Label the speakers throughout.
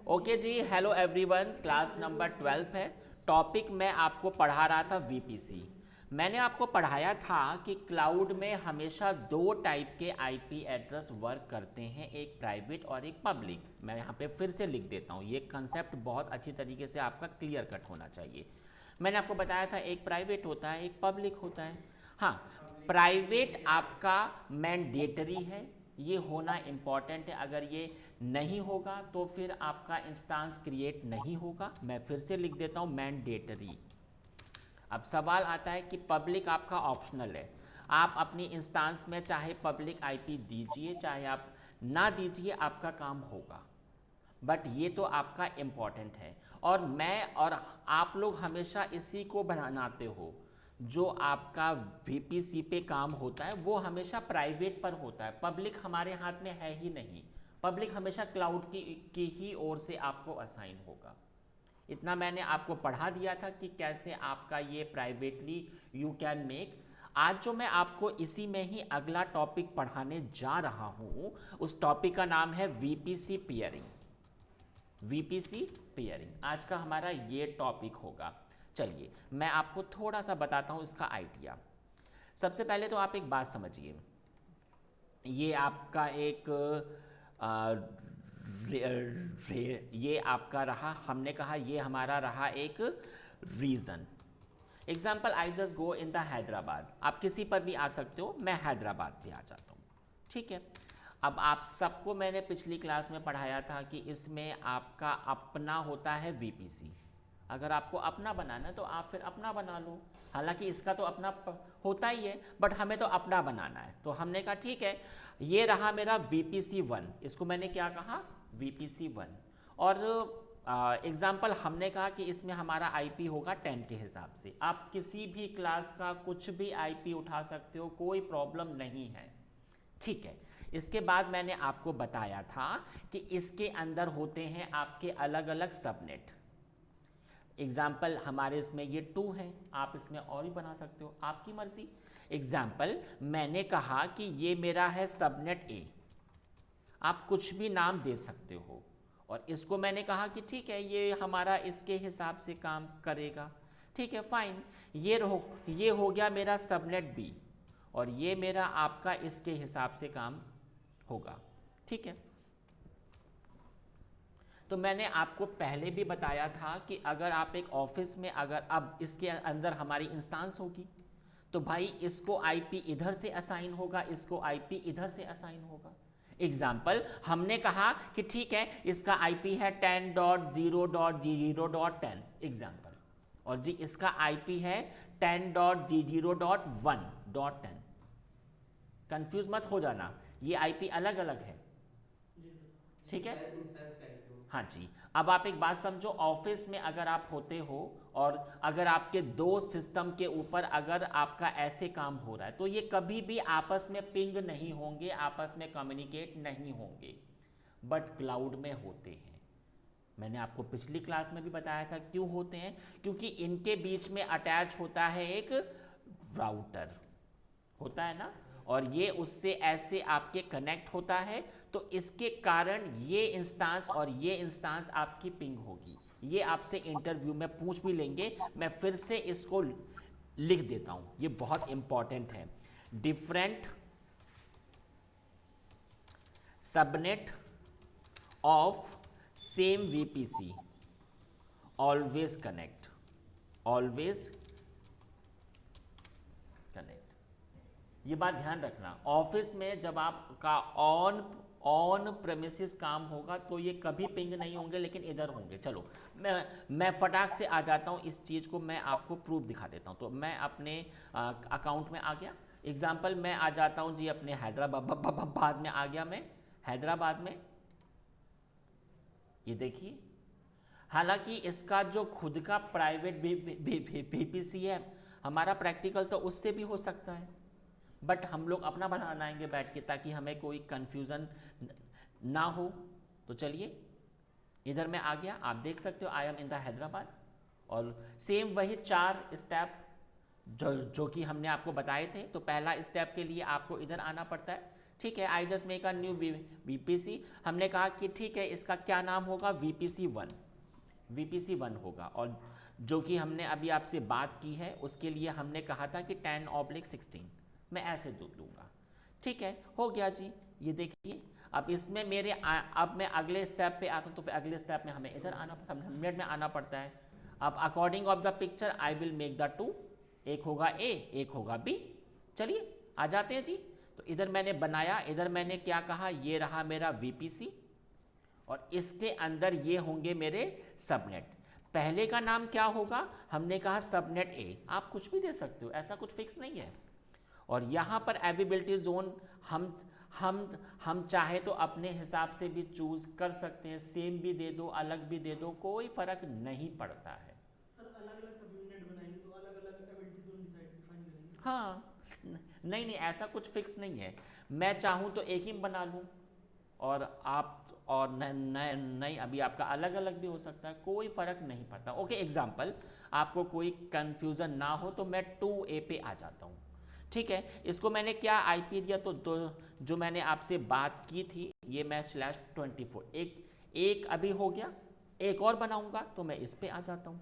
Speaker 1: Okay जी, hello everyone. Class number 12 है। Topic मैं आपको पढ़ा रहा था वीपीसी। मैंने आपको पढ़ाया था कि क्लाउड में हमेशा दो टाइप के आईपी एड्रेस वर्क करते हैं, एक प्राइवेट और एक पब्लिक। मैं यहाँ पे फिर से लिख देता हूँ, ये कंसेप्ट बहुत अच्छी तरीके से आपका क्लियर कट होना चाहिए। मैंने आपको बताया था एक प्राइवेट होता है, एक पब्लिक होता है। हाँ, प्राइवेट आपका मैंडेटरी है, ये होना इम्पॉर्टेंट है। अगर ये नहीं होगा तो फिर आपका इंस्टांस क्रिएट नहीं होगा। मैं फिर से लिख देता हूँ, मैंडेटरी। अब सवाल आता है कि पब्लिक आपका ऑप्शनल है। आप अपनी इंस्टांस में चाहे पब्लिक आईपी दीजिए चाहे आप ना दीजिए, आपका काम होगा। बट ये तो आपका इम्पॉर्टेंट है। और मैं और आप लोग हमेशा इसी को बनाते हो। जो आपका वीपीसी पे काम होता है वो हमेशा प्राइवेट पर होता है, पब्लिक हमारे हाथ में है ही नहीं। पब्लिक हमेशा क्लाउड की ही ओर से आपको असाइन होगा। इतना मैंने आपको पढ़ा दिया था कि कैसे आपका ये प्राइवेटली यू कैन मेक। आज जो मैं आपको इसी में ही अगला टॉपिक पढ़ाने जा रहा हूँ, उस टॉपिक का नाम है वीपीसी पियरिंग। वीपीसी पियरिंग आज का हमारा ये टॉपिक होगा। चलिए मैं आपको थोड़ा सा बताता हूँ इसका आइडिया। सबसे पहले तो आप एक बात समझिए, ये आपका एक ये आपका रहा, हमने कहा ये हमारा रहा एक region. Example, I just go in the Hyderabad. आप किसी पर भी आ सकते हो, मैं हैदराबाद पे आ जाता हूँ। ठीक है। अब आप सबको मैंने पिछली क्लास में पढ़ाया था कि इसमें आपका अपना होता है वीपीसी। अगर आपको अपना बनाना है तो आप फिर अपना बना लो। हालांकि इसका तो अपना होता ही है, बट हमें तो अपना बनाना है। तो हमने कहा ठीक है, ये रहा मेरा वीपीसी 1। इसको मैंने क्या कहा, वीपीसी 1। और एग्जाम्पल हमने कहा कि इसमें हमारा आईपी होगा 10 के हिसाब से। आप किसी भी क्लास का कुछ भी आईपी उठा सकते हो, कोई प्रॉब्लम नहीं है। ठीक है। इसके बाद मैंने आपको बताया था कि इसके अंदर होते हैं आपके अलग अलग सबनेट। एग्जाम्पल हमारे इसमें ये 2 है, आप इसमें और भी बना सकते हो, आपकी मर्जी। एग्जाम्पल मैंने कहा कि ये मेरा है सबनेट ए, आप कुछ भी नाम दे सकते हो। और इसको मैंने कहा कि ठीक है, ये हमारा इसके हिसाब से काम करेगा। ठीक है, फाइन। ये हो गया मेरा सबनेट बी, और ये मेरा आपका इसके हिसाब से काम होगा। ठीक है। तो मैंने आपको पहले भी बताया था कि अगर आप एक ऑफिस में, अगर अब इसके अंदर हमारी इंस्टांस होगी तो भाई इसको आईपी इधर से असाइन होगा, इसको आईपी इधर से असाइन होगा। एग्जाम्पल हमने कहा कि ठीक है, इसका आईपी है 10.0.0.10 एग्जाम्पल, और जी इसका आईपी है 10.0.1.10। कंफ्यूज मत हो जाना, ये आईपी अलग अलग है। ठीक है। हाँ जी। अब आप एक बात समझो, ऑफिस में अगर आप होते हो और अगर आपके दो सिस्टम के ऊपर अगर आपका ऐसे काम हो रहा है तो ये कभी भी आपस में पिंग नहीं होंगे, आपस में कम्युनिकेट नहीं होंगे। बट क्लाउड में होते हैं। मैंने आपको पिछली क्लास में भी बताया था क्यों होते हैं, क्योंकि इनके बीच में अटैच होता है एक राउटर, होता है ना, और ये उससे ऐसे आपके कनेक्ट होता है। तो इसके कारण ये इंस्टांस और ये इंस्टांस आपकी पिंग होगी। ये आपसे इंटरव्यू में पूछ भी लेंगे, मैं फिर से इसको लिख देता हूं, ये बहुत इंपॉर्टेंट है। Different subnet of same VPC always connect, always connect. ये बात ध्यान रखना, ऑफिस में जब आपका ऑन ऑन प्रेमिसेस काम होगा तो ये कभी पिंग नहीं होंगे, लेकिन इधर होंगे। चलो मैं फटाक से आ जाता हूँ, इस चीज़ को मैं आपको प्रूफ दिखा देता हूँ। तो मैं अपने अकाउंट में आ गया। एग्जाम्पल मैं आ जाता हूँ जी अपने हैदराबाद में आ गया, मैं हैदराबाद में। ये देखिए, हालांकि इसका जो खुद का प्राइवेट वीपीसी है, हमारा प्रैक्टिकल तो उससे भी हो सकता है, बट हम लोग अपना बनाएंगे बैठ के ताकि हमें कोई कंफ्यूजन ना हो। तो चलिए, इधर मैं आ गया, आप देख सकते हो I am in the Hyderabad. और सेम वही 4 स्टेप जो कि हमने आपको बताए थे। तो पहला स्टेप के लिए आपको इधर आना पड़ता है, ठीक है, I just make a new VPC. हमने कहा कि ठीक है इसका क्या नाम होगा, वीपीसी 1 होगा। और जो कि हमने अभी आपसे बात की है उसके लिए हमने कहा था कि 10/16 मैं ऐसे लूँगा। ठीक है, हो गया जी। ये देखिए अब इसमें मेरे अब मैं अगले स्टेप पे आता हूँ, तो फिर अगले स्टेप में हमें इधर आना, सबनेट में आना पड़ता है। अब according of the picture I will make the 2, एक होगा ए एक होगा बी। चलिए आ जाते हैं जी। तो इधर मैंने बनाया, इधर मैंने क्या कहा, ये रहा मेरा वीपीसी और इसके अंदर ये होंगे मेरे सबनेट। पहले का नाम क्या होगा, हमने कहा सबनेट ए, आप कुछ भी दे सकते हो, ऐसा कुछ फिक्स नहीं है। और यहाँ पर अवेलेबिलिटी जोन हम चाहे तो अपने हिसाब से भी चूज कर सकते हैं, सेम भी दे दो अलग भी दे दो, कोई फर्क नहीं पड़ता है।
Speaker 2: सर अलग अलग सबयूनिट बनाएंगे तो अलग अलग एबिलिटी जोन डिफाइन करेंगे।
Speaker 1: हाँ, नहीं नहीं ऐसा कुछ फिक्स नहीं है, मैं चाहूँ तो एक ही बना लूँ और आप और नहीं अभी आपका अलग अलग भी हो सकता है, कोई फर्क नहीं पड़ता। ओके, एग्जाम्पल आपको कोई कंफ्यूजन ना हो तो मैं 2A पे आ जाता हूँ। ठीक है, इसको मैंने क्या आईपी दिया, तो जो मैंने आपसे बात की थी ये मैं /24 एक अभी हो गया, एक और बनाऊंगा तो मैं इस पे आ जाता हूँ।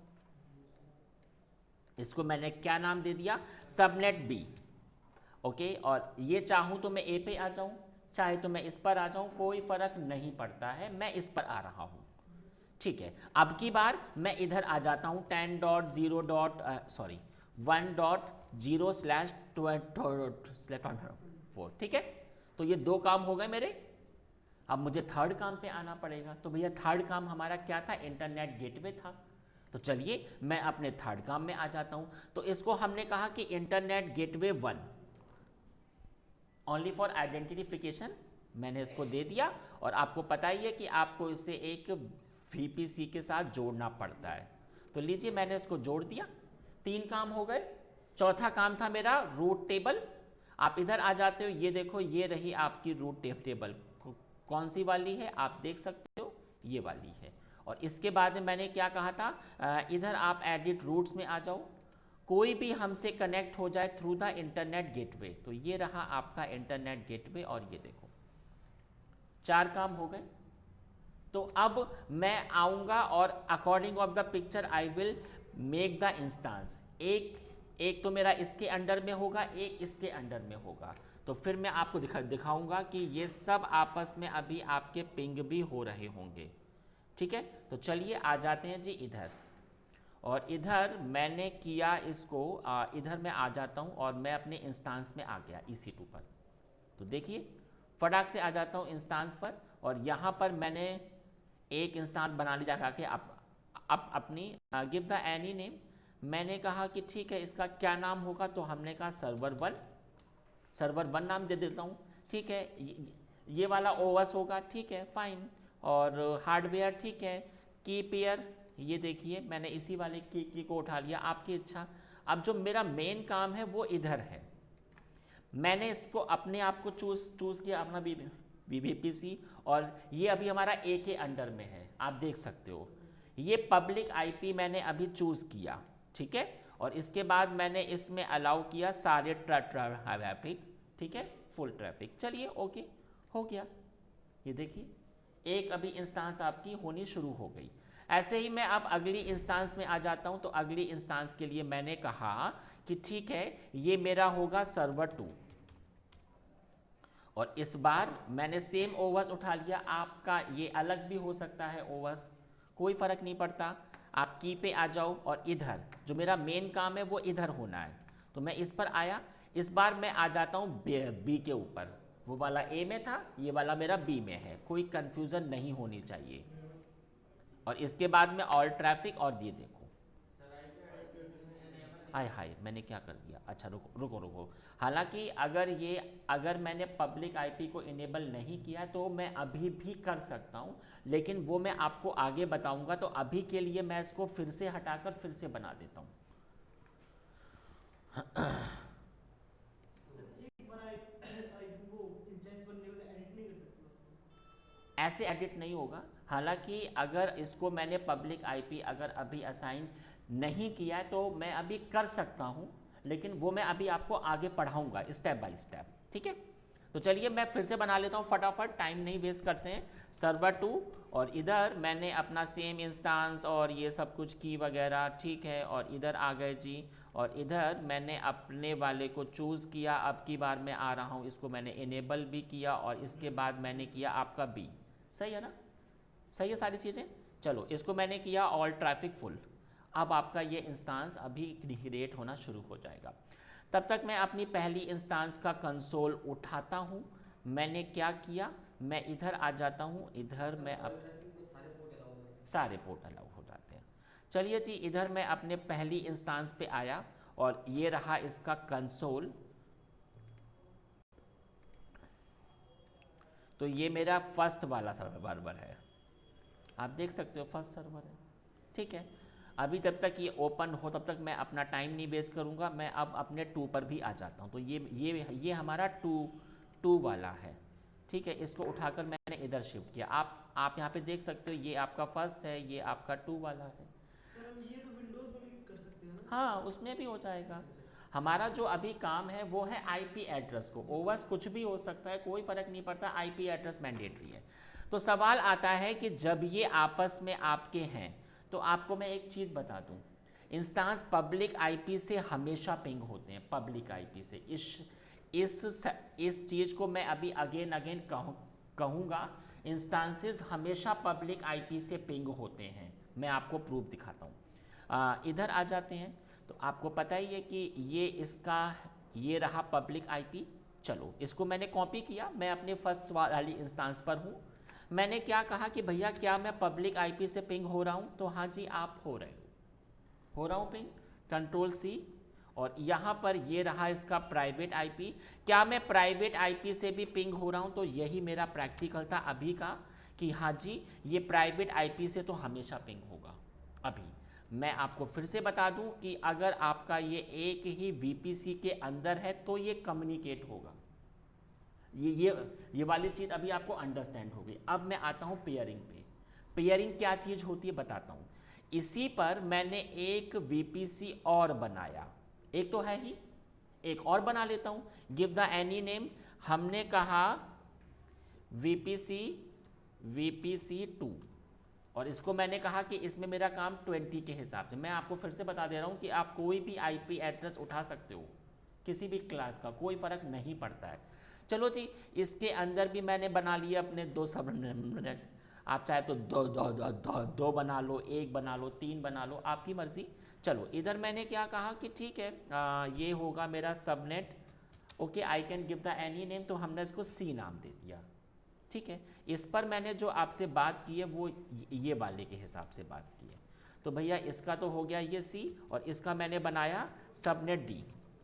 Speaker 1: इसको मैंने क्या नाम दे दिया, सबनेट बी। ओके, और ये चाहूँ तो मैं ए पे आ जाऊँ, चाहे तो मैं इस पर आ जाऊँ, कोई फर्क नहीं पड़ता है, मैं इस पर आ रहा हूँ। ठीक है, अब की बार मैं इधर आ जाता हूँ 10.0.1.0/24। ठीक है, तो ये 2 काम हो गए मेरे। अब मुझे थर्ड काम पे आना पड़ेगा, तो भैया थर्ड काम हमारा क्या था, इंटरनेट गेटवे था। तो चलिए मैं अपने थर्ड काम में आ जाता हूँ। तो इसको हमने कहा कि internet gateway 1 only for identification, मैंने इसको दे दिया। और आपको पता ही है कि आपको इसे एक वीपीसी के साथ जोड़ना पड़ता है। तो लीजिए मैंने इसको जोड़ दिया, 3 काम हो गए। चौथा काम था मेरा रूट टेबल। आप इधर आ जाते हो, ये देखो ये रही आपकी रूट टेबल, कौन सी वाली है आप देख सकते हो, ये वाली है। और इसके बाद में मैंने क्या कहा था, इधर आप एडिट रूट्स में आ जाओ, कोई भी हमसे कनेक्ट हो जाए थ्रू द इंटरनेट गेटवे। तो ये रहा आपका इंटरनेट गेटवे और ये देखो 4 काम हो गए। तो अब मैं आऊँगा और according of the picture I will make the instance. एक तो मेरा इसके अंडर में होगा, एक इसके अंडर में होगा। तो फिर मैं आपको दिखाऊंगा कि ये सब आपस में अभी आपके पिंग भी हो रहे होंगे। ठीक है, तो चलिए आ जाते हैं जी इधर। और इधर मैंने किया इसको, इधर मैं आ जाता हूँ और मैं अपने इंस्टांस में आ गया EC2 पर। तो देखिए फटाक से आ जाता हूँ इंस्टांस पर, और यहाँ पर मैंने एक इंस्टांस बना लिया करके अब अपनी गिव द एनी नेम। मैंने कहा कि ठीक है इसका क्या नाम होगा, तो हमने कहा सर्वर 1 नाम दे देता हूँ। ठीक है, ये वाला ओएस होगा, ठीक है फाइन। और हार्डवेयर ठीक है, की पेयर, ये देखिए मैंने इसी वाले की को उठा लिया, आपकी इच्छा। अब जो मेरा मेन काम है वो इधर है, मैंने इसको अपने आप को चूज किया अपना वीपीसी, और ये अभी हमारा ए के अंडर में है, आप देख सकते हो। ये पब्लिक आईपी मैंने अभी चूज किया, ठीक है। और इसके बाद मैंने इसमें अलाउ किया सारे ट्रैफिक, ठीक है, फुल ट्रैफिक। चलिए ओके, हो गया। ये देखिए एक अभी इंस्टांस आपकी होनी शुरू हो गई। ऐसे ही मैं अब अगली इंस्टांस में आ जाता हूं। तो अगली इंस्टांस के लिए मैंने कहा कि ठीक है ये मेरा होगा सर्वर 2, और इस बार मैंने सेम ओवर्स उठा लिया। आपका ये अलग भी हो सकता है ओवर्स, कोई फर्क नहीं पड़ता। आप की पे आ जाओ और इधर जो मेरा मेन काम है वो इधर होना है, तो मैं इस पर आया। इस बार मैं आ जाता हूँ बी के ऊपर, वो वाला ए में था, ये वाला मेरा बी में है, कोई कंफ्यूजन नहीं होनी चाहिए। और इसके बाद में ऑल ट्रैफिक, और ये देखो हाय हाय मैंने क्या कर दिया, अच्छा रुको रुको रुको। हालांकि अगर मैंने पब्लिक आईपी को इनेबल नहीं किया तो मैं अभी भी कर सकता हूं, लेकिन वो मैं आपको आगे बताऊंगा। तो अभी के लिए मैं इसको फिर से हटाकर फिर से बना देता हूं।
Speaker 2: एक बार आईपी वो इंस्टेंस बनने के बाद एडिट नहीं कर सकते उसको।
Speaker 1: ऐसे एडिट नहीं होगा। हालांकि अगर इसको मैंने पब्लिक आईपी अगर अभी असाइन नहीं किया है तो मैं अभी कर सकता हूं, लेकिन वो मैं अभी आपको आगे पढ़ाऊंगा स्टेप बाय स्टेप, ठीक है। तो चलिए मैं फिर से बना लेता हूँ फटाफट, टाइम नहीं वेस्ट करते हैं। सर्वर 2 और इधर मैंने अपना सेम इंस्टांस और ये सब कुछ की वगैरह, ठीक है, और इधर आ गए जी, और इधर मैंने अपने वाले को चूज़ किया। अब की बार मैं आ रहा हूँ, इसको मैंने इनेबल भी किया और इसके बाद मैंने किया आपका बी। सही है ना, सही है सारी चीज़ें। चलो इसको मैंने किया ऑल ट्रैफिक फुल। अब आपका ये इंस्टांस अभी क्रिएट होना शुरू हो जाएगा। तब तक मैं अपनी पहली इंस्टांस का कंसोल उठाता हूँ। मैंने क्या किया, मैं इधर आ जाता हूँ, इधर मैं अब सारे पोर्ट अलाउ हो जाते हैं। चलिए जी, इधर मैं अपने पहली इंस्टांस पे आया और ये रहा इसका कंसोल। तो ये मेरा फर्स्ट वाला सर्वर है, आप देख सकते हो फर्स्ट सर्वर है, ठीक है। अभी तब तक ये ओपन हो तब तक मैं अपना टाइम नहीं वेस्ट करूँगा, मैं अब अपने 2 पर भी आ जाता हूँ। तो ये हमारा 2 वाला है, ठीक है। इसको उठाकर मैंने इधर शिफ्ट किया। आप यहाँ पे देख सकते हो, ये आपका फर्स्ट है, ये आपका 2 वाला है।
Speaker 2: सर हम ये तो विंडोज में भी कर सकते हैं ना?
Speaker 1: हाँ, उसमें भी हो जाएगा। हमारा जो अभी काम है वो है आईपी एड्रेस को, ओवस कुछ भी हो सकता है, कोई फ़र्क नहीं पड़ता, आईपी एड्रेस मैंडेटरी है। तो सवाल आता है कि जब ये आपस में आपके हैं, तो आपको मैं एक चीज़ बता दूं, इंस्टांस पब्लिक आईपी से हमेशा पिंग होते हैं, पब्लिक आईपी से। इस चीज़ को मैं अभी अगेन कहूँगा, इंस्टांसेस हमेशा पब्लिक आईपी से पिंग होते हैं। मैं आपको प्रूफ दिखाता हूँ। इधर आ जाते हैं, तो आपको पता ही है कि ये रहा पब्लिक आईपी। चलो इसको मैंने कॉपी किया, मैं अपने फर्स्ट वाली इंस्टांस पर हूँ। मैंने क्या कहा कि भैया क्या मैं पब्लिक आईपी से पिंग हो रहा हूँ, तो हाँ जी आप हो रहा हूँ पिंग, कंट्रोल C। और यहाँ पर ये रहा इसका प्राइवेट आईपी। क्या मैं प्राइवेट आईपी से भी पिंग हो रहा हूँ, तो यही मेरा प्रैक्टिकल था अभी का कि हाँ जी ये प्राइवेट आईपी से तो हमेशा पिंग होगा। अभी मैं आपको फिर से बता दूं कि अगर आपका ये एक ही वीपीसी के अंदर है तो ये कम्युनिकेट होगा। ये वाली चीज़ अभी आपको अंडरस्टैंड हो गई। अब मैं आता हूँ पेयरिंग पे। पेयरिंग क्या चीज़ होती है बताता हूँ। इसी पर मैंने एक वीपीसी और बनाया, एक तो है ही, एक और बना लेता हूँ। गिव द एनी नेम, हमने कहा वीपीसी 2, और इसको मैंने कहा कि इसमें मेरा काम 20 के हिसाब से। मैं आपको फिर से बता दे रहा हूँ कि आप कोई भी आईपी एड्रेस उठा सकते हो, किसी भी क्लास का, कोई फ़र्क नहीं पड़ता है। चलो जी, इसके अंदर भी मैंने बना लिया अपने 2 सबनेट। आप चाहे तो दो बना लो, 1 बना लो, 3 बना लो, आपकी मर्ज़ी। चलो इधर मैंने क्या कहा कि ठीक है ये होगा मेरा subnet, okay, I can give the any name, तो हमने इसको C नाम दे दिया, ठीक है। इस पर मैंने जो आपसे बात की है वो ये वाले के हिसाब से बात की है। तो भैया इसका तो हो गया ये C, और इसका मैंने बनाया सबनेट D,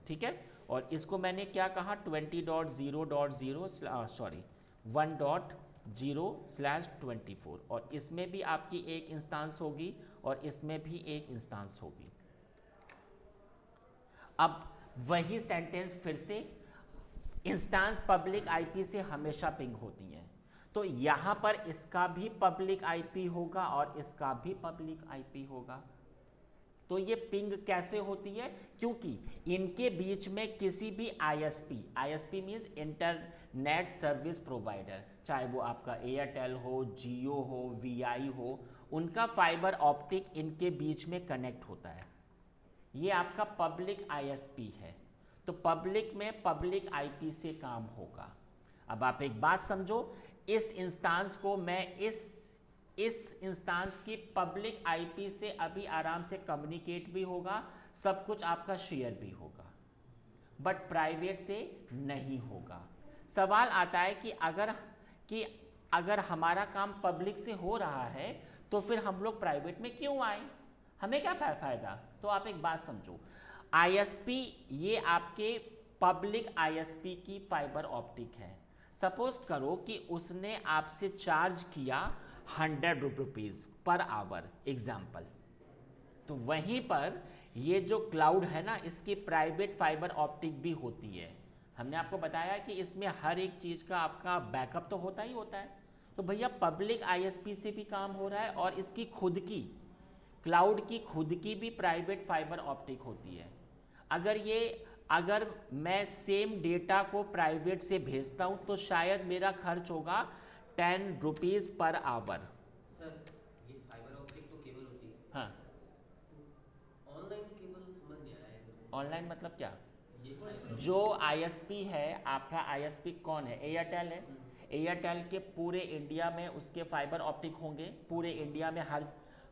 Speaker 1: ठीक है। और इसको मैंने क्या कहा 1.0.24, और इसमें भी आपकी एक इंस्टांस होगी और इसमें भी एक इंस्टांस होगी। अब वही सेंटेंस फिर से, इंस्टांस पब्लिक आईपी से हमेशा पिंग होती हैं, तो यहाँ पर इसका भी पब्लिक आईपी होगा और इसका भी पब्लिक आईपी होगा। तो ये पिंग कैसे होती है, क्योंकि इनके बीच में किसी भी ISP means internet service provider, चाहे वो आपका एयरटेल हो, जियो हो, वीआई हो, उनका फाइबर ऑप्टिक इनके बीच में कनेक्ट होता है। ये आपका पब्लिक आईएसपी है, तो पब्लिक में पब्लिक आईपी से काम होगा। अब आप एक बात समझो, इस इंस्टांस को मैं इस इंस्टांस की पब्लिक आईपी से अभी आराम से कम्युनिकेट भी होगा, सब कुछ आपका शेयर भी होगा, बट प्राइवेट से नहीं होगा। सवाल आता है कि अगर हमारा काम पब्लिक से हो रहा है तो फिर हम लोग प्राइवेट में क्यों आए, हमें क्या फ़ायदा। तो आप एक बात समझो, आईएसपी ये आपके पब्लिक आईएसपी की फाइबर ऑप्टिक है। सपोज करो कि उसने आपसे चार्ज किया 100 रुपीज़ पर आवर एग्जाम्पल, तो वहीं पर ये जो क्लाउड है ना, इसकी प्राइवेट फाइबर ऑप्टिक भी होती है। हमने आपको बताया कि इसमें हर एक चीज़ का आपका बैकअप तो होता ही होता है। तो भैया पब्लिक आईएसपी से भी काम हो रहा है और इसकी खुद की क्लाउड की खुद की भी प्राइवेट फाइबर ऑप्टिक होती है। अगर ये अगर मैं सेम डेटा को प्राइवेट से भेजता हूं तो शायद मेरा खर्च होगा 10 रुपीज़ पर आवर।
Speaker 3: सर ये फाइबर ऑप्टिक तो केबल होती है,
Speaker 1: हाँ,
Speaker 3: ऑनलाइन केबल समझ नहीं आया है मेरे को।
Speaker 1: ऑनलाइन मतलब क्या?
Speaker 3: ये फाइबर
Speaker 1: जो आईएसपी है, आपका आईएसपी कौन है? एयरटेल है। एयरटेल के पूरे इंडिया में उसके फाइबर ऑप्टिक होंगे, पूरे इंडिया में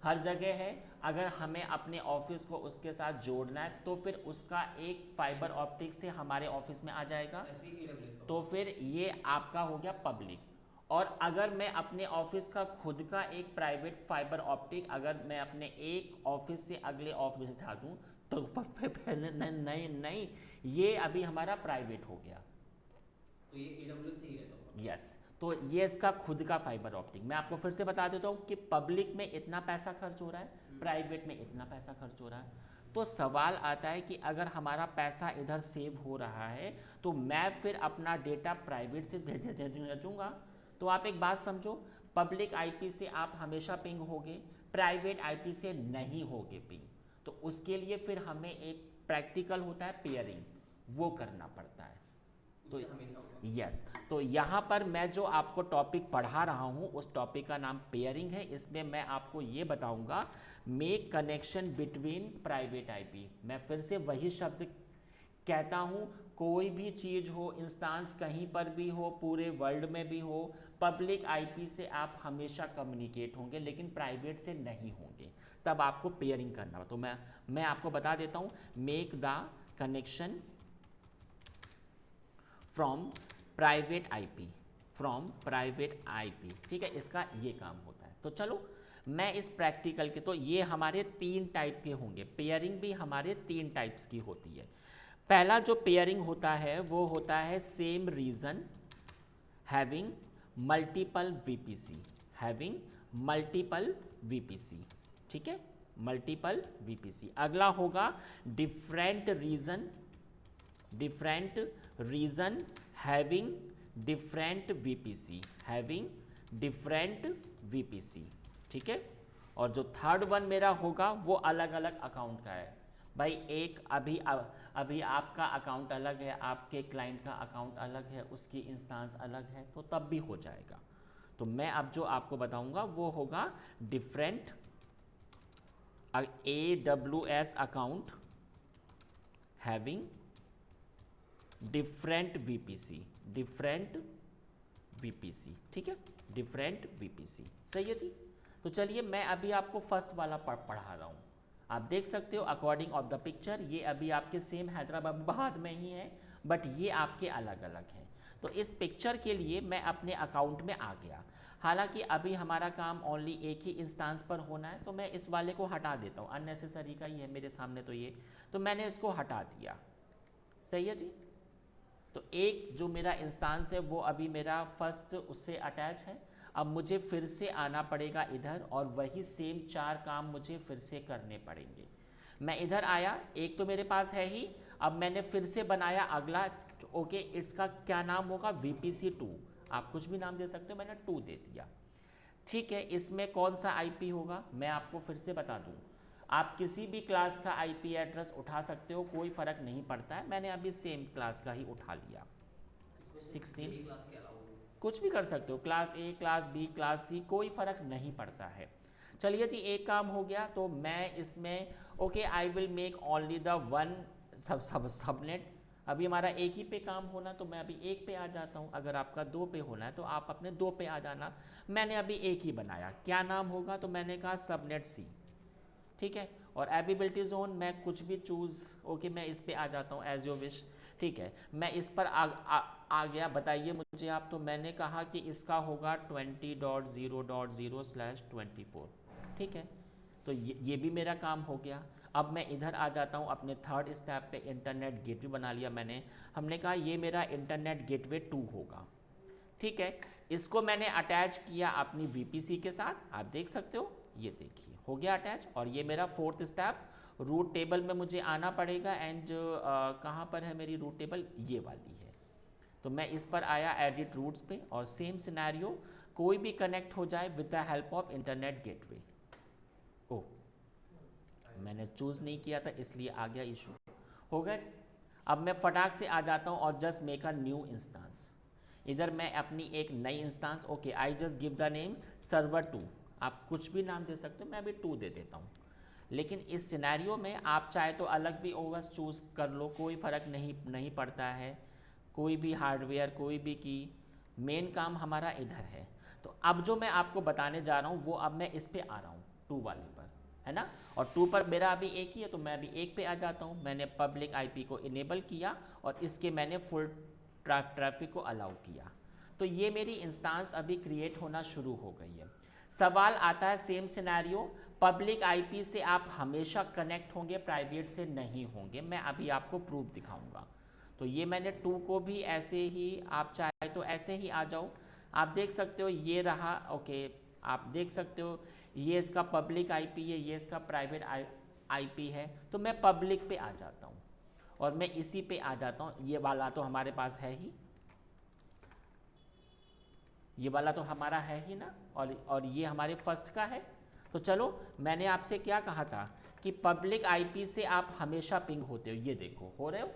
Speaker 1: हर जगह है। अगर हमें अपने ऑफिस को उसके साथ जोड़ना है तो फिर उसका एक फाइबर ऑप्टिक से हमारे ऑफिस में आ जाएगा,
Speaker 3: ऐसी AWS का
Speaker 1: तो फिर ये आपका हो गया पब्लिक। और अगर मैं अपने ऑफिस का खुद का एक प्राइवेट फाइबर ऑप्टिक अगर मैं अपने एक ऑफिस से अगले ऑफिस में उठा दूँ तो नहीं नहीं, ये अभी हमारा प्राइवेट हो गया।
Speaker 3: तो ये AWS से ही रहता होगा।
Speaker 1: यस, तो ये इसका खुद का फाइबर ऑप्टिक। मैं आपको फिर से बता देता हूँ कि पब्लिक में इतना पैसा खर्च हो रहा है, प्राइवेट में इतना पैसा खर्च हो रहा है। तो सवाल आता है कि अगर हमारा पैसा इधर सेव हो रहा है तो मैं फिर अपना डेटा प्राइवेट से भेजूंगा। तो आप एक बात समझो, पब्लिक आईपी से आप हमेशा पिंग होगे, प्राइवेट आईपी से नहीं होगे पिंग। तो उसके लिए फिर हमें एक प्रैक्टिकल होता है पेयरिंग, वो करना पड़ता है। तो
Speaker 3: उससे हमेशा होगा।
Speaker 1: यस, तो यहाँ पर मैं जो आपको टॉपिक पढ़ा रहा हूँ उस टॉपिक का नाम पेयरिंग है। इसमें मैं आपको ये बताऊँगा make connection between private IP. मैं फिर से वही शब्द कहता हूँ, कोई भी चीज़ हो, इंस्टांस कहीं पर भी हो, पूरे वर्ल्ड में भी हो, पब्लिक आईपी से आप हमेशा कम्युनिकेट होंगे लेकिन प्राइवेट से नहीं होंगे। तब आपको पेयरिंग करना हो। तो मैं आपको बता देता हूँ, make the connection from private IP, from private IP. ठीक है, इसका ये काम होता है। तो चलो मैं इस प्रैक्टिकल के, तो ये हमारे 3 टाइप के होंगे। पेयरिंग भी हमारे 3 टाइप्स की होती है। पहला जो पेयरिंग होता है वो होता है same region having multiple VPC, having multiple VPC. ठीक है, मल्टीपल वीपीसी। अगला होगा different region having different VPC, having different VPC. ठीक है, और जो थर्ड वन मेरा होगा वो अलग अलग अकाउंट का है। भाई एक अभी आपका अकाउंट अलग है, आपके क्लाइंट का अकाउंट अलग है, उसकी इंस्टांस अलग है, तो तब भी हो जाएगा। तो मैं अब जो आपको बताऊंगा वो होगा different AWS account having different VPC, different VPC. ठीक है, डिफरेंट वीपीसी। सही है जी। तो चलिए मैं अभी आपको फर्स्ट वाला पढ़ा रहा हूँ। आप देख सकते हो अकॉर्डिंग ऑफ द पिक्चर, ये अभी आपके सेम हैदराबाद में ही है बट ये आपके अलग अलग हैं। तो इस पिक्चर के लिए मैं अपने अकाउंट में आ गया। हालांकि अभी हमारा काम ओनली एक ही इंस्टांस पर होना है, तो मैं इस वाले को हटा देता हूँ, अननेसेसरी का ही है मेरे सामने। तो ये तो मैंने इसको हटा दिया। सही है जी। तो एक जो मेरा इंस्टांस है वो अभी मेरा फर्स्ट उससे अटैच है। अब मुझे फिर से आना पड़ेगा इधर और वही सेम 4 काम मुझे फिर से करने पड़ेंगे। मैं इधर आया, एक तो मेरे पास है ही, अब मैंने फिर से बनाया अगला। ओके, इसका क्या नाम होगा? VPC2। आप कुछ भी नाम दे सकते हो, मैंने 2 दे दिया। ठीक है, इसमें कौन सा आईपी होगा मैं आपको फिर से बता दूं। आप किसी भी क्लास का आईपी एड्रेस उठा सकते हो, कोई फ़र्क नहीं पड़ता है। मैंने अभी सेम क्लास का ही उठा लिया। 16
Speaker 3: मेरी क्लास के अलावा
Speaker 1: कुछ भी कर सकते हो, class A, class B, class C, कोई फ़र्क नहीं पड़ता है। चलिए जी, एक काम हो गया। तो मैं इसमें okay, I will make only the one subnet. अभी हमारा एक ही पे काम होना, तो मैं अभी एक पे आ जाता हूँ। अगर आपका 2 पे होना है तो आप अपने 2 पे आ जाना। मैंने अभी एक ही बनाया, क्या नाम होगा? तो मैंने कहा सबनेट C। ठीक है, और एबिलिटी जोन मैं कुछ भी चूज़, ओके मैं इस पे आ जाता हूँ एज योर विश। ठीक है, मैं इस पर आ गया। बताइए मुझे आप। तो मैंने कहा कि इसका होगा 20.0.0/24। ठीक है, तो ये भी मेरा काम हो गया। अब मैं इधर आ जाता हूँ अपने थर्ड स्टेप पे। इंटरनेट गेटवे बना लिया मैंने। हमने कहा ये मेरा इंटरनेट गेटवे 2 होगा। ठीक है, इसको मैंने अटैच किया अपनी VPC के साथ। आप देख सकते हो, ये देखिए हो गया अटैच। और ये मेरा फोर्थ स्टेप, रूट टेबल में मुझे आना पड़ेगा। एंड कहाँ पर है मेरी रूट टेबल? ये वाली है। तो मैं इस पर आया एडिट रूट्स पे, और सेम सिनेरियो, कोई भी कनेक्ट हो जाए with the help of internet gateway. Oh, मैंने चूज़ नहीं किया था इसलिए आ गया इशू। हो गए। अब मैं फटाक से आ जाता हूँ और just make a new instance. इधर मैं अपनी एक नई instance, okay I just give the name server 2। आप कुछ भी नाम दे सकते हो, मैं अभी 2 दे देता हूँ। लेकिन इस सिनेरियो में आप चाहे तो अलग भी ओएस चूज़ कर लो, कोई फ़र्क नहीं पड़ता है, कोई भी हार्डवेयर, कोई भी की, मेन काम हमारा इधर है। तो अब जो मैं आपको बताने जा रहा हूँ वो अब मैं इस पे आ रहा हूँ 2 वाले पर, है ना। और 2 पर मेरा अभी एक ही है तो मैं अभी 1 पे आ जाता हूँ। मैंने पब्लिक आईपी को इनेबल किया और इसके मैंने फुल ट्रैफिक को अलाउ किया, तो ये मेरी इंस्टेंस अभी क्रिएट होना शुरू हो गई है। सवाल आता है सेम सिनेरियो, पब्लिक आईपी से आप हमेशा कनेक्ट होंगे, प्राइवेट से नहीं होंगे। मैं अभी आपको प्रूफ दिखाऊंगा। तो ये मैंने 2 को भी ऐसे ही, आप चाहे तो ऐसे ही आ जाओ, आप देख सकते हो ये रहा, ओके आप देख सकते हो ये इसका पब्लिक आईपी है, ये इसका प्राइवेट आईपी है। तो मैं पब्लिक पे आ जाता हूँ और मैं इसी पे आ जाता हूँ। ये वाला तो हमारे पास है ही, ये वाला तो हमारा है ही ना, और ये हमारे फर्स्ट का है। तो चलो, मैंने आपसे क्या कहा था कि पब्लिक आईपी से आप हमेशा पिंग होते हो, ये देखो हो रहे हो।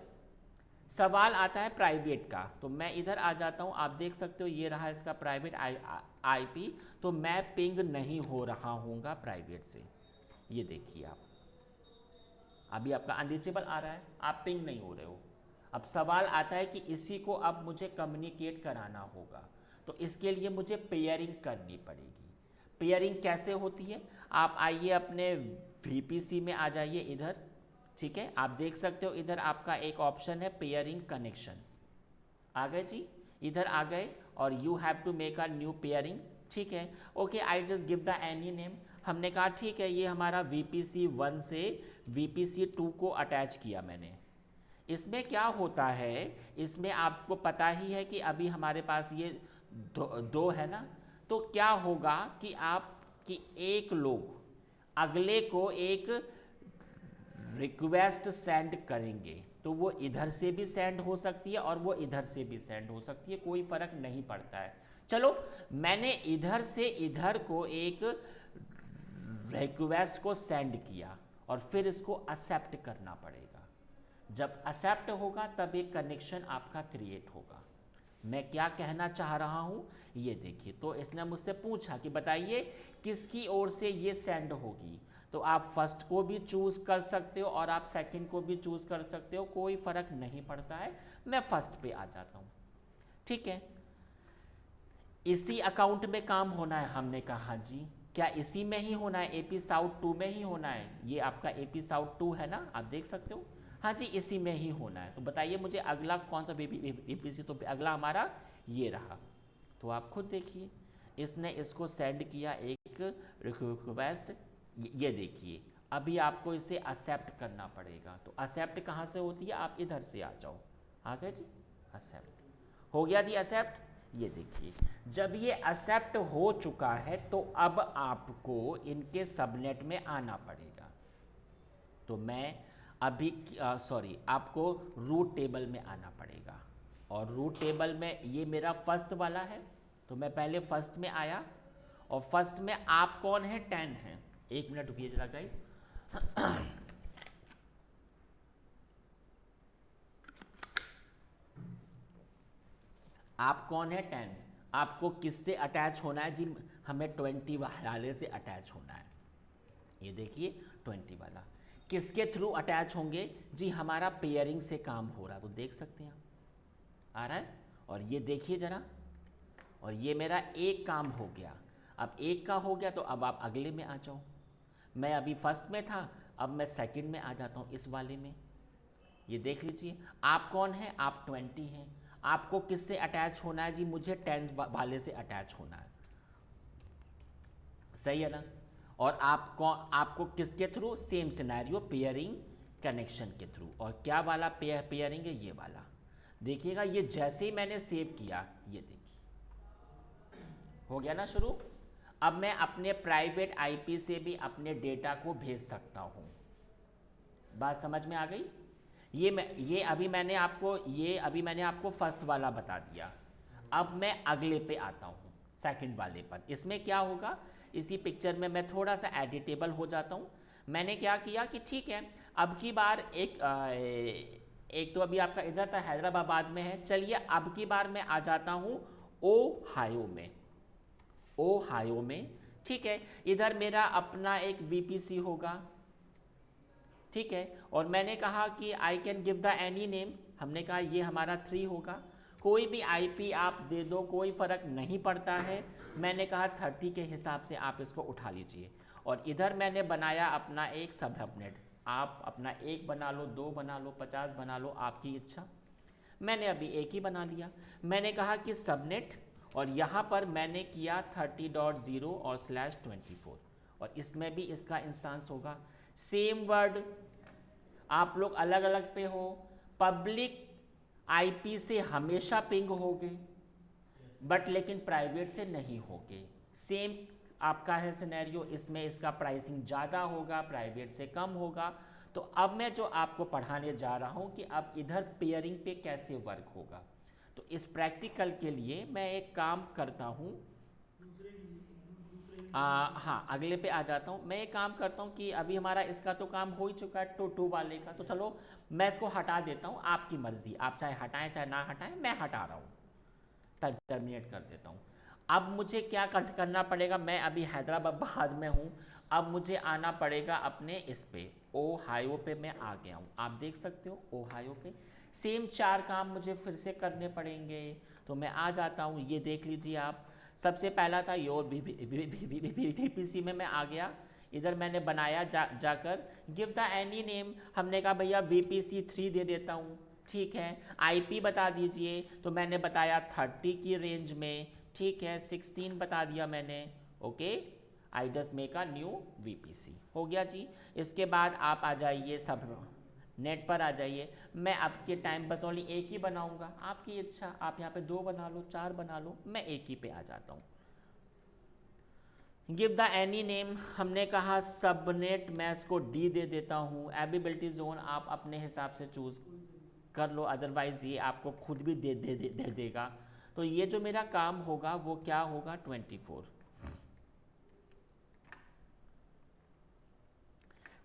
Speaker 1: सवाल आता है प्राइवेट का, तो मैं इधर आ जाता हूँ, आप देख सकते हो ये रहा इसका प्राइवेट आईपी, तो मैं पिंग नहीं हो रहा हूँगा प्राइवेट से। ये देखिए आप, अभी आपका अनरीचेबल आ रहा है, आप पिंग नहीं हो रहे हो। अब सवाल आता है कि इसी को अब मुझे कम्युनिकेट कराना होगा, तो इसके लिए मुझे पेयरिंग करनी पड़ेगी। पेयरिंग कैसे होती है, आप आइए अपने वीपीसी में आ जाइए इधर, ठीक है। आप देख सकते हो इधर आपका एक ऑप्शन है पेयरिंग कनेक्शन, आ गए जी, इधर आ गए और you have to make a new pairing, ठीक है। Okay I just give the any name. हमने कहा ठीक है, ये हमारा VPC 1 से VPC 2 को अटैच किया मैंने। इसमें क्या होता है, इसमें आपको पता ही है कि अभी हमारे पास ये दो है ना, तो क्या होगा कि एक लोग अगले को एक रिक्वेस्ट सेंड करेंगे, तो वो इधर से भी सेंड हो सकती है और वो इधर से भी सेंड हो सकती है, कोई फर्क नहीं पड़ता है। चलो, मैंने इधर से इधर को एक रिक्वेस्ट को सेंड किया और फिर इसको एक्सेप्ट करना पड़ेगा। जब एक्सेप्ट होगा तब एक कनेक्शन आपका क्रिएट होगा। मैं क्या कहना चाह रहा हूँ ये देखिए। तो इसने मुझसे पूछा कि बताइए किसकी ओर से ये सेंड होगी, तो आप फर्स्ट को भी चूज़ कर सकते हो और आप सेकंड को भी चूज़ कर सकते हो, कोई फ़र्क नहीं पड़ता है। मैं फर्स्ट पे आ जाता हूँ, ठीक है। इसी अकाउंट में काम होना है, हमने कहा जी क्या इसी में ही होना है, AP South 2 में ही होना है। ये आपका AP South 2 है ना, आप देख सकते हो, हाँ जी इसी में ही होना है। तो बताइए मुझे अगला कौन सा VPC, तो अगला हमारा ये रहा। तो आप खुद देखिए, इसने इसको सेंड किया एक रिक्वेस्ट, ये देखिए अभी आपको इसे एक्सेप्ट करना पड़ेगा। तो एक्सेप्ट कहाँ से होती है, आप इधर से आ जाओ, आ गए जी, एक्सेप्ट हो गया जी, एक्सेप्ट। ये देखिए जब ये एक्सेप्ट हो चुका है तो अब आपको इनके सबनेट में आना पड़ेगा। तो मैं अभी आपको रूट टेबल में आना पड़ेगा, और रूट टेबल में ये मेरा फर्स्ट वाला है, तो मैं पहले फर्स्ट में आया, और फर्स्ट में आप कौन है, 10 है। एक मिनट रुकिए जरा गाइस। आप कौन है, 10। आपको किससे अटैच होना है जी, हमें 20 वाले से अटैच होना है। ये देखिए 20 वाला किसके थ्रू अटैच होंगे जी, हमारा पेयरिंग से काम हो रहा है, तो देख सकते हैं आप आ रहा है। और ये देखिए जरा, और ये मेरा एक काम हो गया। अब एक का हो गया तो अब आप अगले में आ जाओ। मैं अभी फर्स्ट में था, अब मैं सेकंड में आ जाता हूँ इस वाले में। ये देख लीजिए आप कौन है, आप 20 हैं। आपको किससे अटैच होना है जी, मुझे 10 वाले से अटैच होना है, सही है ना। और आपको किसके through, same scenario pairing connection के थ्रू। और क्या वाला पेयरिंग है, ये वाला। देखिएगा ये जैसे ही मैंने सेव किया, ये देखिए हो गया ना शुरू। अब मैं अपने प्राइवेट आईपी से भी अपने डेटा को भेज सकता हूँ। बात समझ में आ गई। ये अभी मैंने आपको फर्स्ट वाला बता दिया। अब मैं अगले पे आता हूँ, सेकंड वाले पर। इसमें क्या होगा, इसी पिक्चर में मैं थोड़ा सा एडिटेबल हो जाता हूँ। मैंने क्या किया कि ठीक है, अब की बार एक तो अभी आपका इधर था, हैदराबाद में है। चलिए अब की बार मैं आ जाता हूँ ओहायो में, ओहायो में, ठीक है। इधर मेरा अपना एक वीपीसी होगा, ठीक है। और मैंने कहा कि I can give the any name, हमने कहा ये हमारा 3 होगा। कोई भी आईपी आप दे दो, कोई फ़र्क नहीं पड़ता है। मैंने कहा 30 के हिसाब से आप इसको उठा लीजिए। और इधर मैंने बनाया अपना एक सबनेट, आप अपना 1 बना लो, 2 बना लो, 50 बना लो, आपकी इच्छा। मैंने अभी एक ही बना लिया। मैंने कहा कि सबनेट, और यहाँ पर मैंने किया 30.0 और /24, और इसमें भी इसका इंस्टेंस होगा। सेम वर्ड, आप लोग अलग अलग पे हो, पब्लिक आईपी से हमेशा पिंग होगे, बट लेकिन प्राइवेट से नहीं होगे। सेम आपका है सिनेरियो, इसमें इसका प्राइसिंग ज़्यादा होगा, प्राइवेट से कम होगा। तो अब मैं जो आपको पढ़ाने जा रहा हूँ कि अब इधर पेयरिंग पे कैसे वर्क होगा। तो इस प्रैक्टिकल के लिए मैं एक काम करता हूँ, हाँ अगले पे आ जाता हूँ। मैं एक काम करता हूँ कि अभी हमारा इसका तो काम हो ही चुका है, टू वाले का, तो चलो मैं इसको हटा देता हूँ, आपकी मर्जी, आप चाहे हटाएं चाहे ना हटाएं, मैं हटा रहा हूँ, टर्मिनेट कर देता हूँ। अब मुझे क्या करना पड़ेगा, मैं अभी हैदराबाद में हूँ, अब मुझे आना पड़ेगा अपने इस पे ओहायो पे। मैं आ गया हूँ, आप देख सकते हो ओहायो पे। सेम 4 काम मुझे फिर से करने पड़ेंगे, तो मैं आ जाता हूँ। ये देख लीजिए आप, सबसे पहला था योर वीपीसी में मैं आ गया। इधर मैंने बनाया जाकर गिव द एनी नेम, हमने कहा भैया वीपीसी 3 दे देता हूँ, ठीक है। आईपी बता दीजिए, तो मैंने बताया 30 की रेंज में, ठीक है। 16 बता दिया मैंने, okay. I just make a new VPC, हो गया जी। इसके बाद आप आ जाइए सब नेट पर आ जाइए। मैं आपके टाइम बस ओनली एक ही बनाऊंगा, आपकी इच्छा, आप यहाँ पे 2 बना लो, 4 बना लो, मैं एक ही पे आ जाता हूँ। गिव द एनी नेम, हमने कहा सबनेट, मैं इसको डी दे देता हूँ। एबिलिटी जोन आप अपने हिसाब से चूज कर लो, अदरवाइज ये आपको खुद भी दे देगा। तो ये जो मेरा काम होगा वो क्या होगा, 24।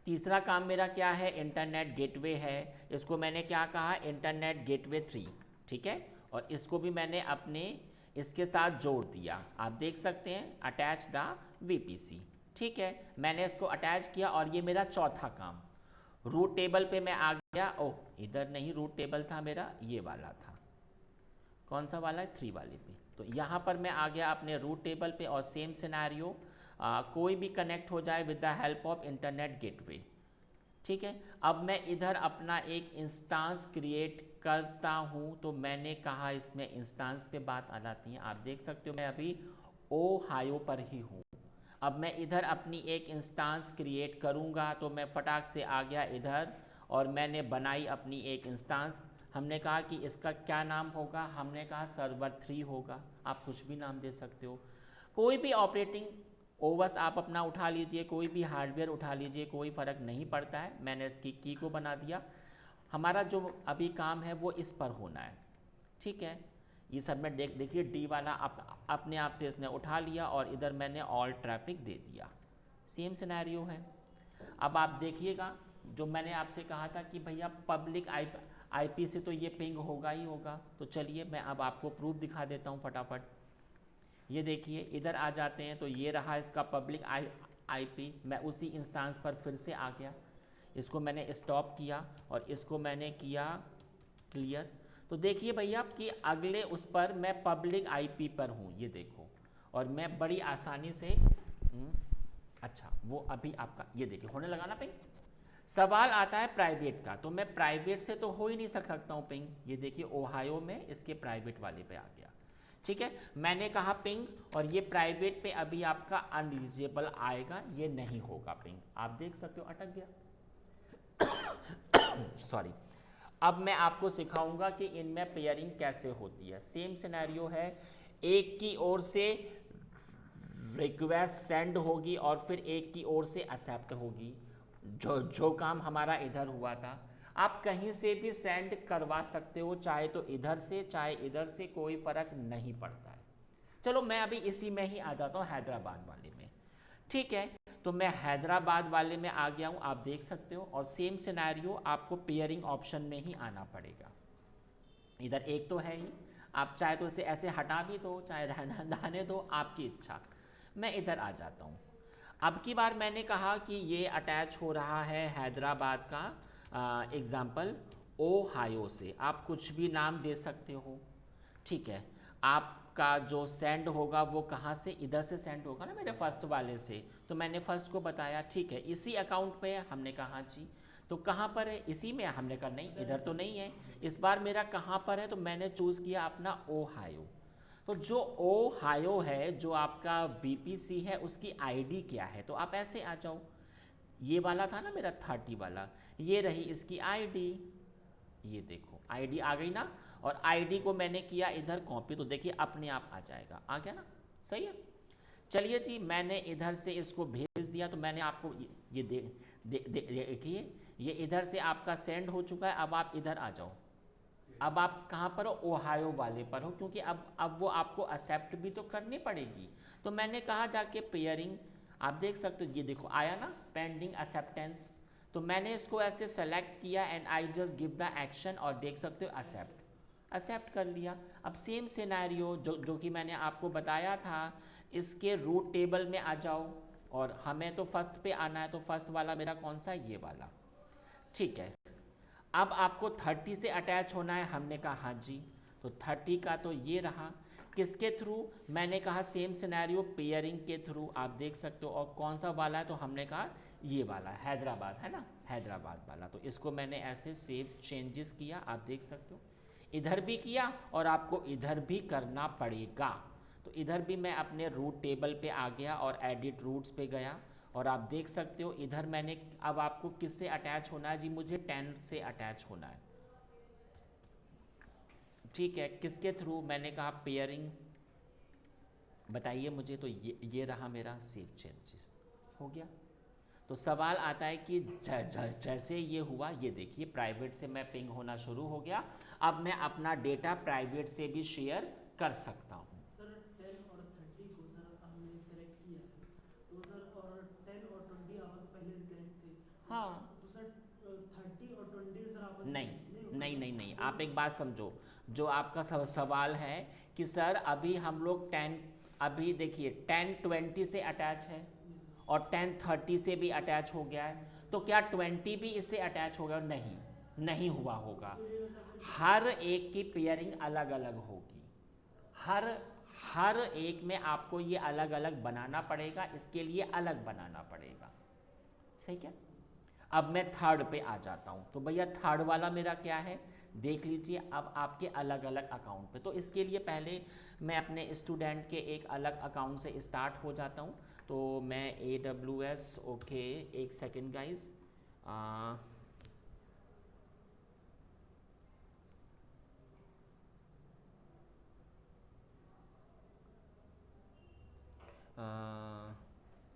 Speaker 1: तीसरा काम मेरा क्या है, इंटरनेट गेटवे है। इसको मैंने क्या कहा, इंटरनेट गेटवे 3, ठीक है। और इसको भी मैंने अपने इसके साथ जोड़ दिया, आप देख सकते हैं, अटैच द वीपीसी, ठीक है। मैंने इसको अटैच किया, और ये मेरा चौथा काम। रूट टेबल पे मैं आ गया, ओह इधर नहीं, रूट टेबल था मेरा ये वाला था, कौन सा वाला है, 3 वाले पे। तो यहाँ पर मैं आ गया अपने रूट टेबल पे, और सेम सिनेरियो, कोई भी कनेक्ट हो जाए with the help of internet gateway, ठीक है। अब मैं इधर अपना एक इंस्टांस क्रिएट करता हूँ। तो मैंने कहा इसमें इंस्टांस पे बात आ जाती है, आप देख सकते हो मैं अभी ओहायो पर ही हूँ। अब मैं इधर अपनी एक इंस्टांस क्रिएट करूँगा, तो मैं फटाक से आ गया इधर, और मैंने बनाई अपनी एक इंस्टांस। हमने कहा कि इसका क्या नाम होगा, हमने कहा सर्वर 3 होगा, आप कुछ भी नाम दे सकते हो। कोई भी ऑपरेटिंग ओवस आप अपना उठा लीजिए, कोई भी हार्डवेयर उठा लीजिए, कोई फ़र्क नहीं पड़ता है। मैंने इसकी की को बना दिया। हमारा जो अभी काम है वो इस पर होना है, ठीक है। ये सब में देखिए डी वाला अपने आप से इसने उठा लिया, और इधर मैंने ऑल ट्रैफिक दे दिया, सेम सिनेरियो है। अब आप देखिएगा, जो मैंने आपसे कहा था कि भैया पब्लिक आईपी से तो ये पिंग होगा ही होगा। तो चलिए मैं अब आपको प्रूफ दिखा देता हूँ फटाफट। ये देखिए इधर आ जाते हैं, तो ये रहा इसका पब्लिक आईपी। मैं उसी इंस्टांस पर फिर से आ गया, इसको मैंने स्टॉप किया, और इसको मैंने किया क्लियर। तो देखिए भैया कि अगले उस पर मैं पब्लिक आईपी पर हूँ, ये देखो, और मैं बड़ी आसानी से अच्छा वो अभी आपका ये देखिए होने लगा ना पिंग। सवाल आता है प्राइवेट का, तो मैं प्राइवेट से तो हो ही नहीं सकता हूँ पिंग। ये देखिए ओहायो में इसके प्राइवेट वाले पे आ गया, ठीक है। मैंने कहा पिंग, और ये प्राइवेट पे अभी आपका अनरीचेबल आएगा, ये नहीं होगा पिंग, आप देख सकते हो अटक गया। सॉरी। अब मैं आपको सिखाऊंगा कि इनमें पेयरिंग कैसे होती है। सेम सिनेरियो है, एक की ओर से रिक्वेस्ट सेंड होगी, और फिर एक की ओर से एक्सेप्ट होगी। जो काम हमारा इधर हुआ था, आप कहीं से भी सेंड करवा सकते हो, चाहे तो इधर से चाहे इधर से, कोई फ़र्क नहीं पड़ता है। चलो मैं अभी इसी में ही आ जाता हूँ, हैदराबाद वाले में, ठीक है। तो मैं हैदराबाद वाले में आ गया हूँ, आप देख सकते हो। और सेम सिनेरियो आपको पेयरिंग ऑप्शन में ही आना पड़ेगा। इधर एक तो है ही, आप चाहे तो इसे ऐसे हटा भी दो, चाहे रहने दो, आपकी इच्छा। मैं इधर आ जाता हूँ। अब की बार मैंने कहा कि ये अटैच हो रहा है हैदराबाद का एग्ज़ाम्पल ओहायो से। आप कुछ भी नाम दे सकते हो, ठीक है। आपका जो सेंड होगा वो कहाँ से, इधर से सेंड होगा ना, मेरे फर्स्ट वाले से। तो मैंने फर्स्ट को बताया, ठीक है, इसी अकाउंट पे है। हमने कहा हाँ जी। तो कहाँ पर है, इसी में। हमने कहा नहीं, इधर तो नहीं है। इस बार मेरा कहाँ पर है, तो मैंने चूज़ किया अपना ओहायो। तो जो ओहायो है, जो आपका वीपीसी है, उसकी आईडी क्या है, तो आप ऐसे आ जाओ। ये वाला था ना मेरा 30 वाला, ये रही इसकी आईडी। ये देखो आईडी आ गई ना। और आईडी को मैंने किया इधर कॉपी, तो देखिए अपने आप आ जाएगा। आ गया ना, सही है। चलिए जी, मैंने इधर से इसको भेज दिया। तो मैंने आपको ये देखिए, ये इधर से आपका सेंड हो चुका है। अब आप इधर आ जाओ। अब आप कहाँ पर हो, ओहायो वाले पर हो, क्योंकि अब वो आपको एक्सेप्ट भी तो करनी पड़ेगी। तो मैंने कहा जाके पेयरिंग, आप देख सकते हो, ये देखो आया ना, पेंडिंग एक्सेप्टेंस। तो मैंने इसको ऐसे सेलेक्ट किया and I just give the action, और देख सकते हो एक्सेप्ट कर लिया। अब सेम सिनेरियो जो कि मैंने आपको बताया था, इसके रूट टेबल में आ जाओ। और हमें तो फर्स्ट पे आना है, तो फर्स्ट वाला मेरा कौन सा है, ये वाला, ठीक है। अब आपको 30 से अटैच होना है, हमने कहा हाँ जी। तो 30 का तो ये रहा। किसके थ्रू, मैंने कहा सेम सिनेरियो पेयरिंग के थ्रू, आप देख सकते हो। और कौन सा वाला है, तो हमने कहा ये वाला, हैदराबाद है ना, हैदराबाद वाला। तो इसको मैंने ऐसे सेव चेंजेस किया, आप देख सकते हो। इधर भी किया और आपको इधर भी करना पड़ेगा। तो इधर भी मैं अपने रूट टेबल पे आ गया और एडिट रूट्स पे गया। और आप देख सकते हो इधर मैंने, अब आपको किससे अटैच होना है जी, मुझे 10 से अटैच होना है, ठीक है। किसके थ्रू, मैंने कहा पेयरिंग, बताइए मुझे। तो ये रहा मेरा सेव चेंजेस, हो गया। तो सवाल आता है कि जैसे ये हुआ, ये देखिए प्राइवेट से मैं पिंग होना शुरू हो गया। अब मैं अपना डेटा प्राइवेट से भी शेयर कर सकता हूँ।
Speaker 2: सर 10 और 30 को सर हमने करेक्ट किया है, तो सर और 10 और 20 आपस पहले से करेक्ट थे।
Speaker 1: हाँ,
Speaker 2: तो सर 30 और 20 सर आपस
Speaker 1: नहीं
Speaker 2: होगा?
Speaker 1: नहीं नहीं नहीं, आप एक बात समझो। जो आपका सवाल है कि सर अभी हम लोग 10, अभी देखिए 10 20 से अटैच है और 10 30 से भी अटैच हो गया है। तो क्या 20 भी इससे अटैच हो गया? नहीं, नहीं हुआ होगा। हर एक की पेयरिंग अलग अलग होगी। हर एक में आपको ये अलग अलग बनाना पड़ेगा, इसके लिए अलग बनाना पड़ेगा, सही क्या। अब मैं थर्ड पे आ जाता हूँ। तो भैया थर्ड वाला मेरा क्या है, देख लीजिए। अब आपके अलग अलग अकाउंट पे, तो इसके लिए पहले मैं अपने स्टूडेंट के एक अलग अकाउंट से स्टार्ट हो जाता हूँ। तो मैं AWS, ओके, एक सेकेंड गाइज,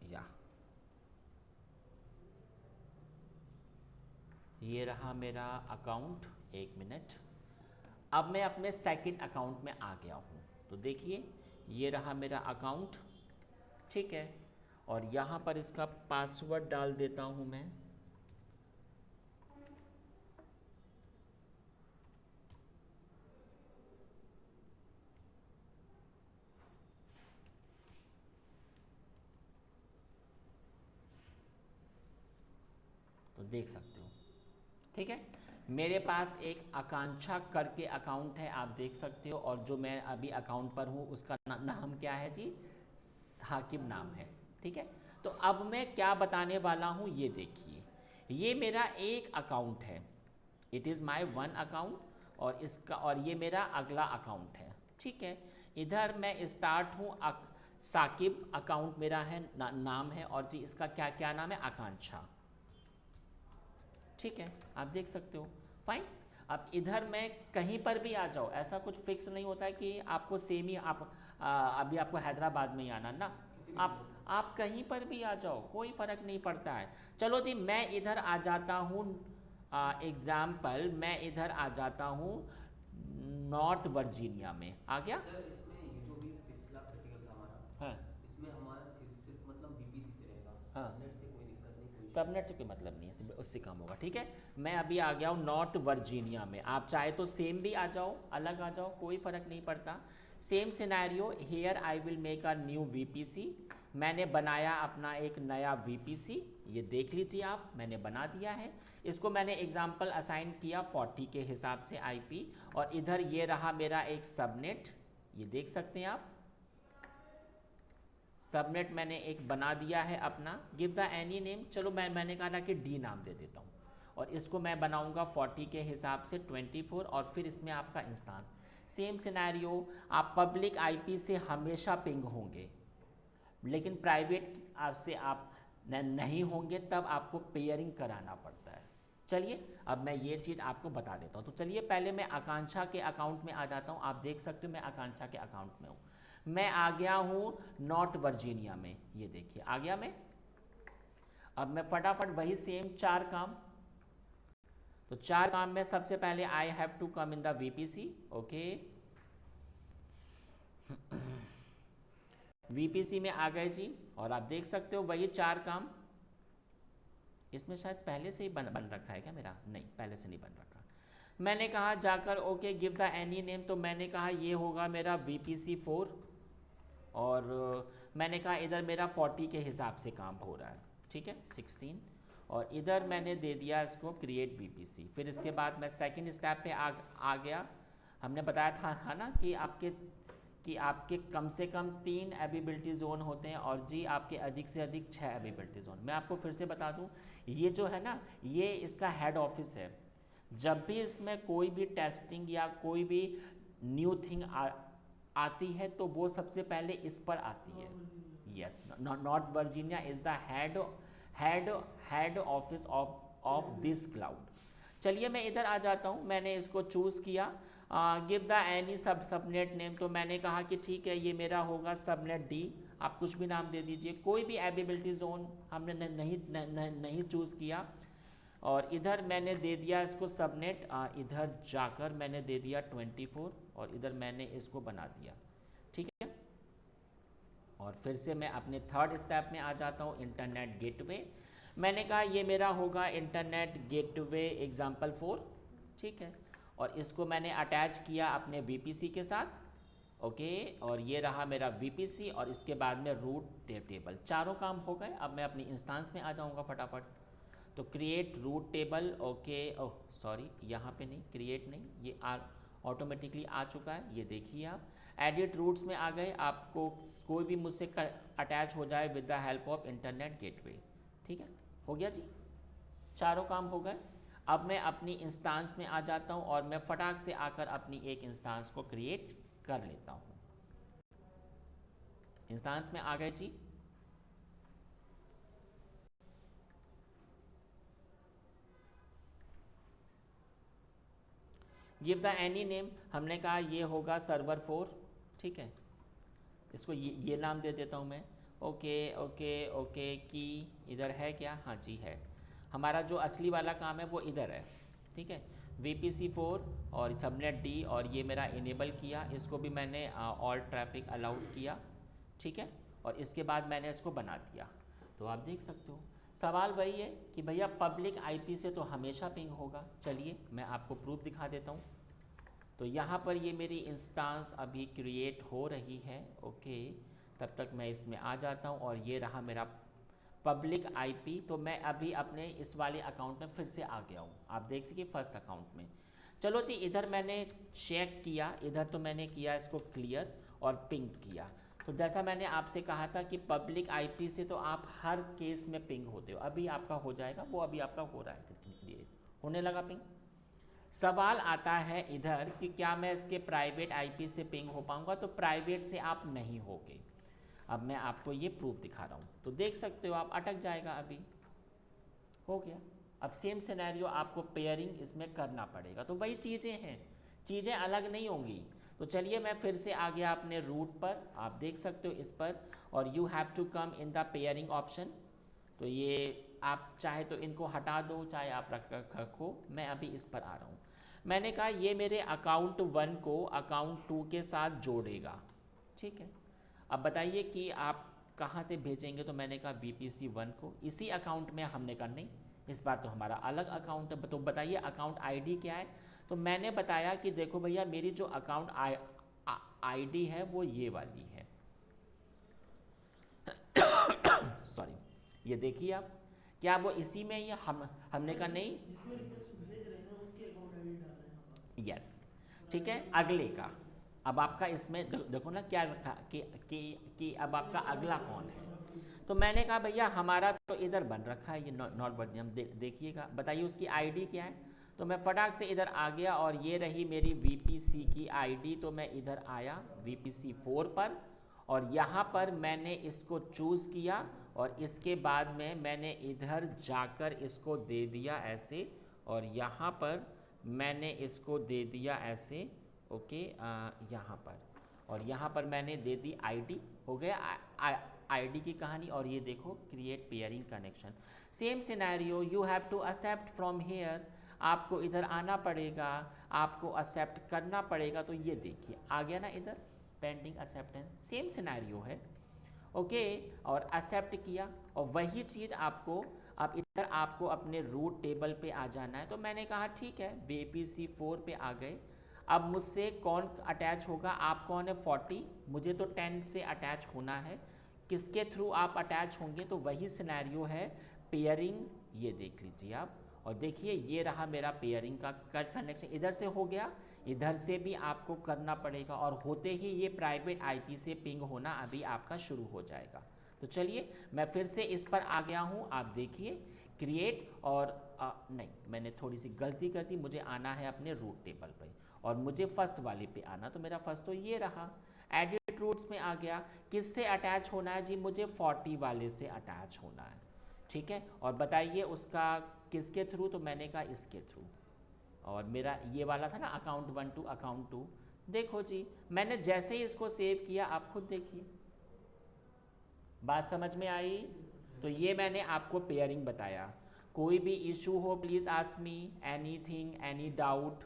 Speaker 1: या ये रहा मेरा अकाउंट, एक मिनट। अब मैं अपने सेकंड अकाउंट में आ गया हूँ। तो देखिए ये रहा मेरा अकाउंट, ठीक है। और यहाँ पर इसका पासवर्ड डाल देता हूँ मैं। तो देख सकते हो, ठीक है। मेरे पास एक आकांक्षा करके अकाउंट है, आप देख सकते हो। और जो मैं अभी अकाउंट पर हूँ उसका नाम क्या है जी, साकिब नाम है, ठीक है। तो अब मैं क्या बताने वाला हूँ, ये देखिए। ये मेरा एक अकाउंट है, it is my one account. और इसका, और ये मेरा अगला अकाउंट है, ठीक है। इधर मैं स्टार्ट हूँ, साकिब अकाउंट मेरा है, नाम है। और जी इसका क्या क्या नाम है, आकांक्षा, ठीक है। आप देख सकते हो, फाइन। अब इधर मैं कहीं पर भी आ जाओ, ऐसा कुछ फिक्स नहीं होता है कि आपको सेम ही अभी आपको हैदराबाद में ही आना ना। आप कहीं पर भी आ जाओ, कोई फ़र्क नहीं पड़ता है। चलो जी, मैं इधर आ जाता हूँ। एग्ज़ाम्पल, मैं इधर आ जाता हूँ नॉर्थ वर्जीनिया में, आ गया।
Speaker 3: सर इसमें ये जो भी पिछला प्रैक्टिकल था हमारा,
Speaker 1: हाँ
Speaker 3: इसमें हमारा सिर्फ मतलब बीपीसी से रहेगा।
Speaker 1: हाँ।
Speaker 3: हमने
Speaker 1: सबनेट से कोई मतलब नहीं है, उससे काम होगा। ठीक है, मैं अभी आ गया हूँ नॉर्थ वर्जीनिया में। आप चाहे तो सेम भी आ जाओ, अलग आ जाओ, कोई फ़र्क नहीं पड़ता। Same scenario, here I will make a new VPC. मैंने बनाया अपना एक नया वीपीसी, ये देख लीजिए आप, मैंने बना दिया है। इसको मैंने एग्जाम्पल असाइन किया 40 के हिसाब से आईपी, और इधर ये रहा मेरा एक सबनेट, ये देख सकते हैं आप, सबनेट मैंने एक बना दिया है अपना। गिव द एनी नेम, चलो मैंने कहा ना कि डी नाम दे देता हूँ, और इसको मैं बनाऊंगा 40 के हिसाब से 24, और फिर इसमें आपका इंस्टांस। सेम सिनेरियो, आप पब्लिक आईपी से हमेशा पिंग होंगे, लेकिन प्राइवेट आपसे आप नहीं होंगे, तब आपको पेयरिंग कराना पड़ता है। चलिए अब मैं ये चीज़ आपको बता देता हूँ। तो चलिए पहले मैं आकांक्षा के अकाउंट में आ जाता हूँ। आप देख सकते हो मैं आकांक्षा के अकाउंट में हूँ। मैं आ गया हूँ नॉर्थ वर्जीनिया में, ये देखिए आ गया मैं। अब मैं फटाफट वही सेम 4 काम, तो 4 काम में सबसे पहले I have to come in the VPC. Okay, VPC में आ गए जी, और आप देख सकते हो वही 4 काम। इसमें शायद पहले से ही बन रखा है क्या मेरा? नहीं, पहले से नहीं बन रखा। मैंने कहा जाकर okay give the any name, तो मैंने कहा ये होगा मेरा वीपीसी 4, और मैंने कहा इधर मेरा 40 के हिसाब से काम हो रहा है, ठीक है 16, और इधर मैंने दे दिया इसको क्रिएट वीपीसी। फिर इसके बाद मैं सेकंड स्टेप पे आ गया। हमने बताया था ना कि आपके कम से कम 3 एबिलिटी जोन होते हैं, और जी आपके अधिक से अधिक 6 एबिलिटी जोन। मैं आपको फिर से बता दूं, ये जो है ना, ये इसका हेड ऑफिस है। जब भी इसमें कोई भी टेस्टिंग या कोई भी न्यू थिंग आती है, तो वो सबसे पहले इस पर आती है। Yes, north Virginia is the head office of this cloud. चलिए मैं इधर आ जाता हूँ। मैंने इसको चूज़ किया, give the any subnet name, तो मैंने कहा कि ठीक है ये मेरा होगा सबनेट डी। आप कुछ भी नाम दे दीजिए, कोई भी एबिलिटी जोन हमने नहीं चूज़ किया। और इधर मैंने दे दिया इसको सबनेट, इधर जाकर मैंने दे दिया 24, और इधर मैंने इसको बना दिया, ठीक है। और फिर से मैं अपने थर्ड स्टेप में आ जाता हूँ, इंटरनेट गेटवे। मैंने कहा ये मेरा होगा इंटरनेट गेटवे एग्जाम्पल 4, ठीक है। और इसको मैंने अटैच किया अपने वीपीसी के साथ, ओके। और ये रहा मेरा वीपीसी, और इसके बाद में रूट टेबल। चारों काम हो गए। अब मैं अपनी इंस्टांस में आ जाऊँगा फटाफट। तो create route table, okay, oh sorry यहाँ पे नहीं, क्रिएट नहीं, ये ऑटोमेटिकली आ चुका है, ये देखिए आप। एडिट रूट्स में आ गए। आपको कोई भी मुझसे अटैच हो जाए with the help of internet gateway, ठीक है, हो गया जी, चारों काम हो गए। अब मैं अपनी इंस्टांस में आ जाता हूँ, और मैं फटाक से आकर अपनी एक इंस्टांस को क्रिएट कर लेता हूँ। इंस्टांस में आ गए जी। गिव द एनी नेम, हमने कहा ये होगा सर्वर 4, ठीक है। इसको ये नाम दे देता हूँ मैं, ओके ओके ओके। की इधर है क्या? हाँ जी है। हमारा जो असली वाला काम है वो इधर है, ठीक है। वीपीसी 4 और सबनेट डी, और ये मेरा इनेबल किया। इसको भी मैंने ऑल ट्रैफिक अलाउड किया, ठीक है। और इसके बाद मैंने इसको बना दिया। तो आप देख सकते हो सवाल वही है कि भैया पब्लिक आईपी से तो हमेशा पिंग होगा। चलिए मैं आपको प्रूफ दिखा देता हूँ। तो यहाँ पर ये मेरी इंस्टांस अभी क्रिएट हो रही है, ओके। तब तक मैं इसमें आ जाता हूँ, और ये रहा मेरा पब्लिक आईपी। तो मैं अभी अपने इस वाले अकाउंट में फिर से आ गया हूँ। आप देख सकिए फर्स्ट अकाउंट में। चलो जी, इधर मैंने चेक किया, इधर तो मैंने किया इसको क्लियर और पिंग किया। तो जैसा मैंने आपसे कहा था कि पब्लिक आईपी से तो आप हर केस में पिंग होते हो। अभी आपका हो जाएगा, वो अभी आपका हो रहा है, होने लगा पिंग। सवाल आता है इधर कि क्या मैं इसके प्राइवेट आईपी से पिंग हो पाऊंगा? तो प्राइवेट से आप नहीं होगे। अब मैं आपको ये प्रूफ दिखा रहा हूँ, तो देख सकते हो आप, अटक जाएगा, अभी हो गया। अब सेम सिनेरियो आपको पेयरिंग इसमें करना पड़ेगा। तो वही चीज़ें हैं, चीज़ें अलग नहीं होंगी। तो चलिए मैं फिर से आ गया अपने रूट पर, आप देख सकते हो इस पर, और you have to come in the pairing option. तो ये आप चाहे तो इनको हटा दो, चाहे आप रखो। मैं अभी इस पर आ रहा हूँ। मैंने कहा ये मेरे अकाउंट 1 को अकाउंट 2 के साथ जोड़ेगा, ठीक है। अब बताइए कि आप कहाँ से भेजेंगे, तो मैंने कहा VPC1 को। इसी अकाउंट में हमने कहा नहीं, इस बार तो हमारा अलग अकाउंट है, तो बताइए अकाउंट आईडी क्या है। तो मैंने बताया कि देखो भैया मेरी जो अकाउंट आईडी है वो ये वाली है सॉरी, ये देखिए आप, क्या वो इसी में ही है? हमने कहा नहीं,
Speaker 2: जिसमें रिक्वेस्ट भेज रहे हैं उसके अकाउंट आईडी डाल रहे हैं आप।
Speaker 1: यस ठीक है। अगले का अब आपका इसमें देखो ना क्या रखा कि अब आपका अगला कौन है। तो मैंने कहा भैया हमारा तो इधर बन रखा है ये नॉट वर्जियम, देखिएगा, बताइए उसकी आईडी क्या है। तो मैं फटाक से इधर आ गया और ये रही मेरी VPC की आईडी। तो मैं इधर आया VPC4 पर और यहाँ पर मैंने इसको चूज़ किया और इसके बाद में मैंने इधर जाकर इसको दे दिया ऐसे, और यहाँ पर मैंने इसको दे दिया ऐसे, ओके, यहाँ पर, और यहाँ पर मैंने दे दी आईडी। हो गया आईडी की कहानी। और ये देखो create pairing connection, same scenario, you have to accept from here, आपको इधर आना पड़ेगा, आपको एक्सेप्ट करना पड़ेगा। तो ये देखिए आ गया ना इधर पेंडिंग एक्सेप्टेंस, सेम सिनेरियो है, ओके। और एक्सेप्ट किया और वही चीज़ आपको अब इधर आपको अपने रूट टेबल पे आ जाना है। तो मैंने कहा ठीक है, VPC4 पे आ गए। अब मुझसे कौन अटैच होगा, आप कौन है 40, मुझे तो 10 से अटैच होना है। किसके थ्रू आप अटैच होंगे, तो वही सिनेरियो है पेयरिंग, ये देख लीजिए आप। और देखिए ये रहा मेरा पेयरिंग का कनेक्शन, इधर से हो गया, इधर से भी आपको करना पड़ेगा और होते ही ये प्राइवेट IP से पिंग होना अभी आपका शुरू हो जाएगा। तो चलिए मैं फिर से इस पर आ गया हूँ, आप देखिए क्रिएट और नहीं, मैंने थोड़ी सी गलती कर दी, मुझे आना है अपने रूट टेबल पे और मुझे फर्स्ट वाले पे आना। तो मेरा फर्स्ट तो ये रहा, एडिट रूट्स में आ गया। किससे अटैच होना है जी, मुझे 40 वाले से अटैच होना है, ठीक है। और बताइए उसका किसके थ्रू, तो मैंने कहा इसके थ्रू। और मेरा ये वाला था ना अकाउंट 1 टू अकाउंट 2। देखो जी मैंने जैसे ही इसको सेव किया, आप खुद देखिए, बात समझ में आई। तो ये मैंने आपको पेयरिंग बताया। कोई भी इशू हो please ask me, anything, any doubt,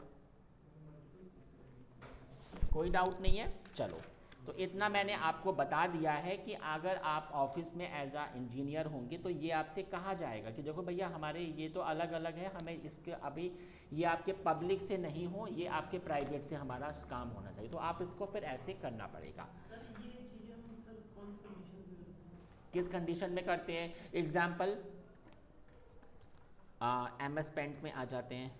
Speaker 1: कोई डाउट नहीं है। चलो तो इतना मैंने आपको बता दिया है कि अगर आप ऑफिस में एज आ इंजीनियर होंगे तो ये आपसे कहा जाएगा कि देखो भैया हमारे ये तो अलग अलग है, हमें इसके अभी ये आपके पब्लिक से नहीं हो, ये आपके प्राइवेट से हमारा काम होना चाहिए। तो आप इसको फिर ऐसे करना पड़ेगा।
Speaker 2: सर ये चीज़ें हम सर कौन सी कंडीशन पे करते हैं?
Speaker 1: किस कंडीशन में करते हैं, एग्जाम्पल MS पेंट में आ जाते हैं।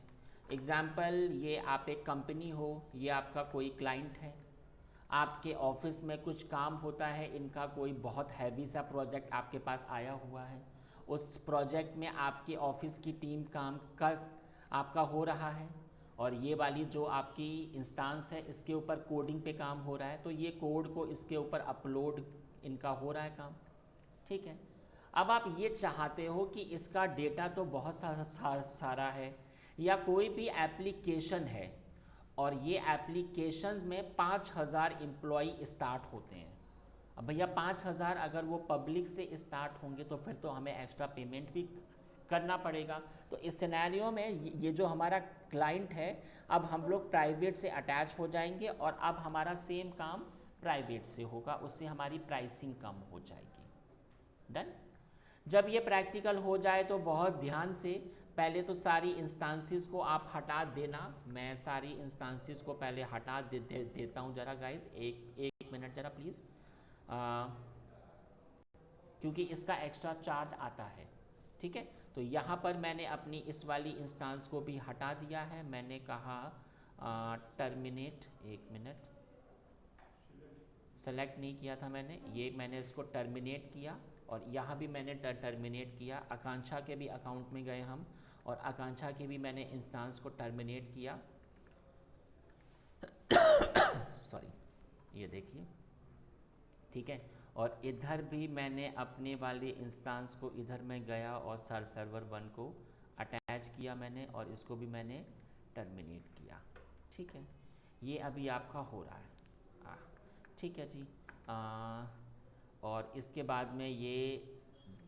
Speaker 1: एग्जाम्पल ये आप एक कंपनी हो, ये आपका कोई क्लाइंट है, आपके ऑफिस में कुछ काम होता है, इनका कोई बहुत हैवी सा प्रोजेक्ट आपके पास आया हुआ है। उस प्रोजेक्ट में आपके ऑफिस की टीम काम कर आपका हो रहा है और ये वाली जो आपकी इंस्टांस है इसके ऊपर कोडिंग पे काम हो रहा है। तो ये कोड को इसके ऊपर अपलोड इनका हो रहा है काम, ठीक है। अब आप ये चाहते हो कि इसका डेटा तो बहुत सारा है, या कोई भी एप्लीकेशन है और ये एप्लीकेशंस में 5000 एम्प्लॉई स्टार्ट होते हैं। अब भैया 5000 अगर वो पब्लिक से स्टार्ट होंगे तो फिर तो हमें एक्स्ट्रा पेमेंट भी करना पड़ेगा। तो इस सिनेरियो में ये जो हमारा क्लाइंट है, अब हम लोग प्राइवेट से अटैच हो जाएंगे और अब हमारा सेम काम प्राइवेट से होगा, उससे हमारी प्राइसिंग कम हो जाएगी। डन। जब ये प्रैक्टिकल हो जाए तो बहुत ध्यान से पहले तो सारी इंस्टांसेस को आप हटा देना। मैं सारी इंस्टांसेस को पहले हटा देता हूँ जरा गाइस, एक मिनट जरा प्लीज़, क्योंकि इसका एक्स्ट्रा चार्ज आता है, ठीक है। तो यहाँ पर मैंने अपनी इस वाली इंस्टांस को भी हटा दिया है। मैंने कहा टर्मिनेट, एक मिनट, सेलेक्ट नहीं किया था मैंने, ये मैंने इसको टर्मिनेट किया और यहाँ भी मैंने टर्मिनेट किया। आकांक्षा के भी अकाउंट में गए हम और आकांक्षा के भी मैंने इंस्टांस को टर्मिनेट किया सॉरी, ये देखिए, ठीक है। और इधर भी मैंने अपने वाले इंस्टांस को इधर में गया और सर्वर 1 को अटैच किया मैंने और इसको भी मैंने टर्मिनेट किया, ठीक है। ये अभी आपका हो रहा है, ठीक है जी। और इसके बाद में ये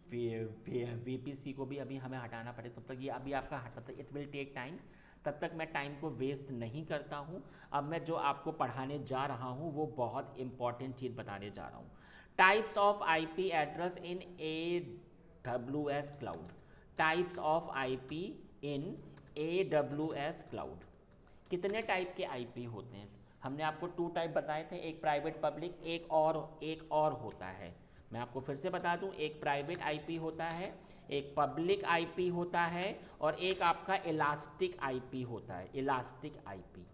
Speaker 1: VPC को भी अभी हमें हटाना पड़े, तब तक ये अभी आपका तब तक इट विल टेक टाइम, तब तक मैं टाइम को वेस्ट नहीं करता हूँ। अब मैं जो आपको पढ़ाने जा रहा हूँ वो बहुत इम्पॉर्टेंट चीज़ बताने जा रहा हूँ। Types of IP address in AWS cloud, types of IP in AWS cloud. कितने टाइप के आईपी होते हैं? हमने आपको 2 टाइप बताए थे, एक प्राइवेट पब्लिक, एक और होता है। मैं आपको फिर से बता दूं, एक प्राइवेट आईपी होता है, एक पब्लिक आईपी होता है, और एक आपका इलास्टिक आईपी होता है, इलास्टिक आईपी।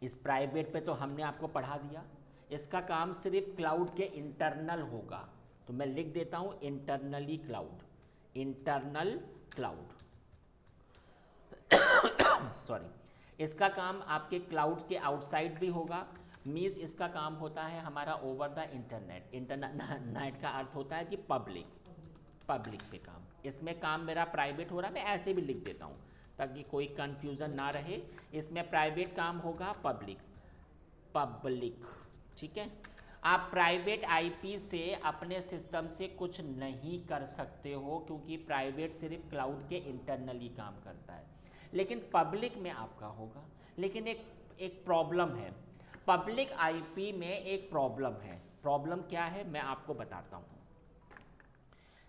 Speaker 1: इस प्राइवेट पे तो हमने आपको पढ़ा दिया, इसका काम सिर्फ क्लाउड के इंटरनल होगा, तो मैं लिख देता हूं internally cloud, internal cloud sorry. इसका काम आपके क्लाउड के आउटसाइड भी होगा, मीन्स इसका काम होता है हमारा ओवर द इंटरनेट। इंटरनेट का अर्थ होता है जी पब्लिक, पब्लिक पे काम। इसमें काम मेरा प्राइवेट हो रहा है, मैं ऐसे भी लिख देता हूँ ताकि कोई कंफ्यूजन ना रहे। इसमें प्राइवेट काम होगा पब्लिक, पब्लिक, ठीक है। आप प्राइवेट आईपी से अपने सिस्टम से कुछ नहीं कर सकते हो, क्योंकि प्राइवेट सिर्फ क्लाउड के इंटरनली काम करता है, लेकिन पब्लिक में आपका होगा। लेकिन एक प्रॉब्लम है, पब्लिक आईपी में एक प्रॉब्लम है। प्रॉब्लम क्या है मैं आपको बताता हूँ।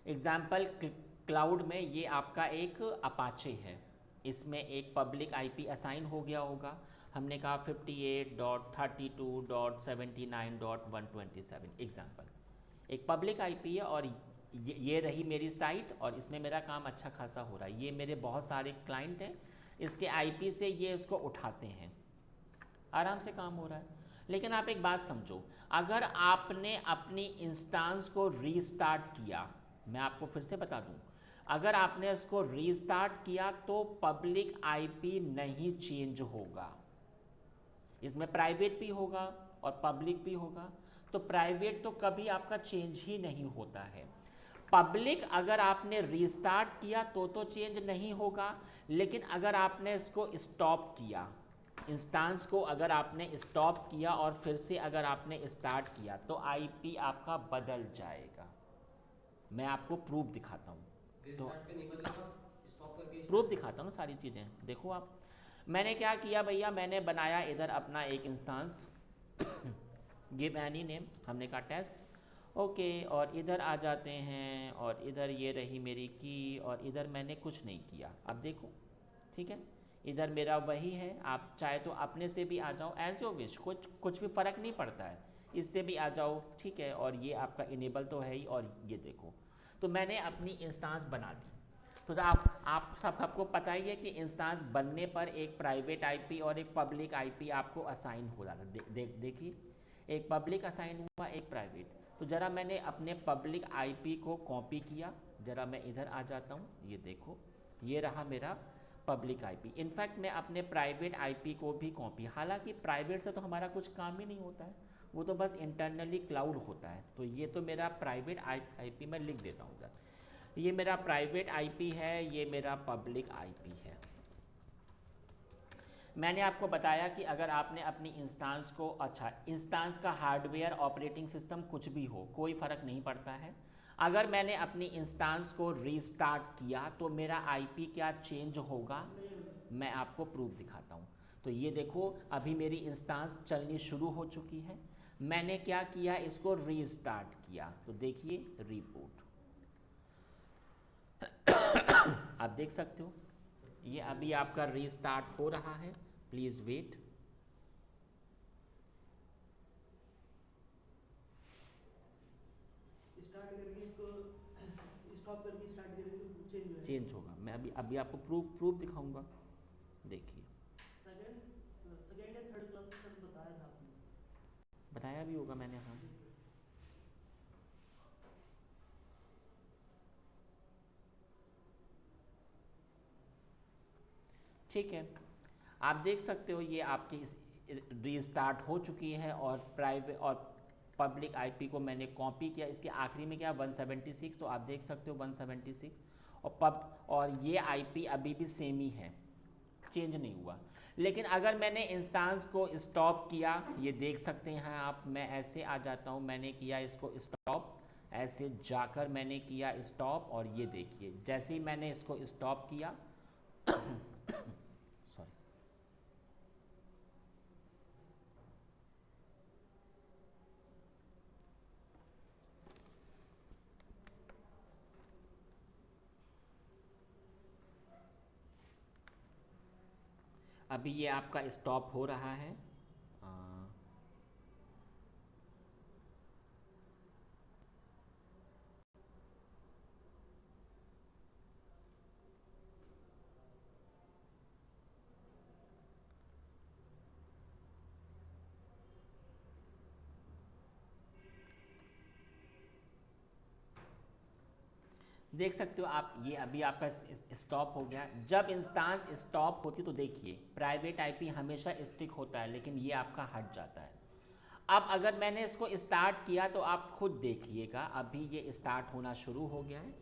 Speaker 1: एग्जाम्पल, क्लाउड में ये आपका एक अपाचे है, इसमें एक पब्लिक आईपी असाइन हो गया होगा। हमने कहा 58.32.79.127 एग्जाम्पल, एक पब्लिक आईपी है, और ये रही मेरी साइट, और इसमें मेरा काम अच्छा खासा हो रहा है। ये मेरे बहुत सारे क्लाइंट हैं, इसके आईपी से ये इसको उठाते हैं, आराम से काम हो रहा है। लेकिन आप एक बात समझो, अगर आपने अपनी इंस्टांस को रीस्टार्ट किया, मैं आपको फिर से बता दूं, अगर आपने इसको रीस्टार्ट किया तो पब्लिक आईपी नहीं चेंज होगा। इसमें प्राइवेट भी होगा और पब्लिक भी होगा, तो प्राइवेट तो कभी आपका चेंज ही नहीं होता है। पब्लिक अगर आपने रीस्टार्ट किया तो चेंज नहीं होगा, लेकिन अगर आपने इसको स्टॉप किया, इंस्टांस को अगर आपने स्टॉप किया और फिर से अगर आपने स्टार्ट किया, तो आईपी आपका बदल जाएगा। मैं आपको प्रूफ दिखाता हूँ, तो प्रूफ दिखाता हूँ सारी चीज़ें। देखो आप, मैंने क्या किया भैया, मैंने बनाया इधर अपना एक इंस्टांस, गिव एनी नेम, हमने कहा टेस्ट, ओके, और इधर आ जाते हैं, और इधर ये रही मेरी की, और इधर मैंने कुछ नहीं किया। अब देखो, ठीक है, इधर मेरा वही है। आप चाहे तो अपने से भी आ जाओ, एज योर विश, कुछ भी फ़र्क नहीं पड़ता है, इससे भी आ जाओ, ठीक है। और ये आपका इनेबल तो है ही, और ये देखो, तो मैंने अपनी इंस्टांस बना दी। तो आप सबको पता ही है कि इंस्टांस बनने पर एक प्राइवेट आईपी और एक पब्लिक आईपी आपको असाइन हो जाता है। देखिए, एक पब्लिक असाइन हुआ, एक प्राइवेट। तो ज़रा मैंने अपने पब्लिक आईपी को कॉपी किया, ज़रा मैं इधर आ जाता हूँ, ये देखो, ये रहा मेरा पब्लिक आईपी। इनफैक्ट मैं अपने प्राइवेट आईपी को भी कॉपी, हालांकि प्राइवेट से तो हमारा कुछ काम ही नहीं होता है, वो तो बस इंटरनली क्लाउड होता है। तो ये तो मेरा प्राइवेट आईपी मैं लिख देता हूँ, ये मेरा प्राइवेट आईपी है, ये मेरा पब्लिक आईपी है। मैंने आपको बताया कि अगर आपने अपनी इंस्टांस को, अच्छा, इंस्टांस का हार्डवेयर ऑपरेटिंग सिस्टम कुछ भी हो, कोई फ़र्क नहीं पड़ता है। अगर मैंने अपनी इंस्टांस को रीस्टार्ट किया तो मेरा आईपी क्या चेंज होगा, मैं आपको प्रूफ दिखाता हूँ। तो ये देखो, अभी मेरी इंस्टांस चलनी शुरू हो चुकी है। मैंने क्या किया, इसको रीस्टार्ट किया, तो देखिए रिबूट, आप देख सकते हो, ये अभी आपका रीस्टार्ट हो रहा है, प्लीज़ वेट।
Speaker 2: स्टार्ट करके इसको स्टॉप करके स्टार्ट करेंगे तो चेंज हो
Speaker 1: चेंज होगा। मैं अभी आपको प्रूफ दिखाऊंगा, देखिए।
Speaker 2: सेकंड या थर्ड क्लास में सर बताया था आपने,
Speaker 1: बताया भी होगा मैंने, हाँ। ठीक है, आप देख सकते हो, ये आपकी रीस्टार्ट हो चुकी है, और प्राइवेट और पब्लिक आईपी को मैंने कॉपी किया। इसके आखिरी में क्या 176, तो आप देख सकते हो 176, और ये आईपी अभी भी सेम ही है, चेंज नहीं हुआ। लेकिन अगर मैंने इंस्टांस को स्टॉप किया, ये देख सकते हैं आप, मैं ऐसे आ जाता हूँ, मैंने किया इसको स्टॉप, ऐसे जाकर मैंने किया स्टॉप, और ये देखिए, जैसे ही मैंने इसको स्टॉप किया सॉरी, अभी ये आपका स्टॉप हो रहा है। अ, देख सकते हो आप, ये अभी आपका स्टॉप हो गया। जब इंस्टांस स्टॉप होती तो देखिए प्राइवेट आईपी हमेशा स्टिक होता है, लेकिन ये आपका हट जाता है। अब अगर मैंने इसको स्टार्ट किया तो आप खुद देखिएगा, अभी ये स्टार्ट होना शुरू हो गया है।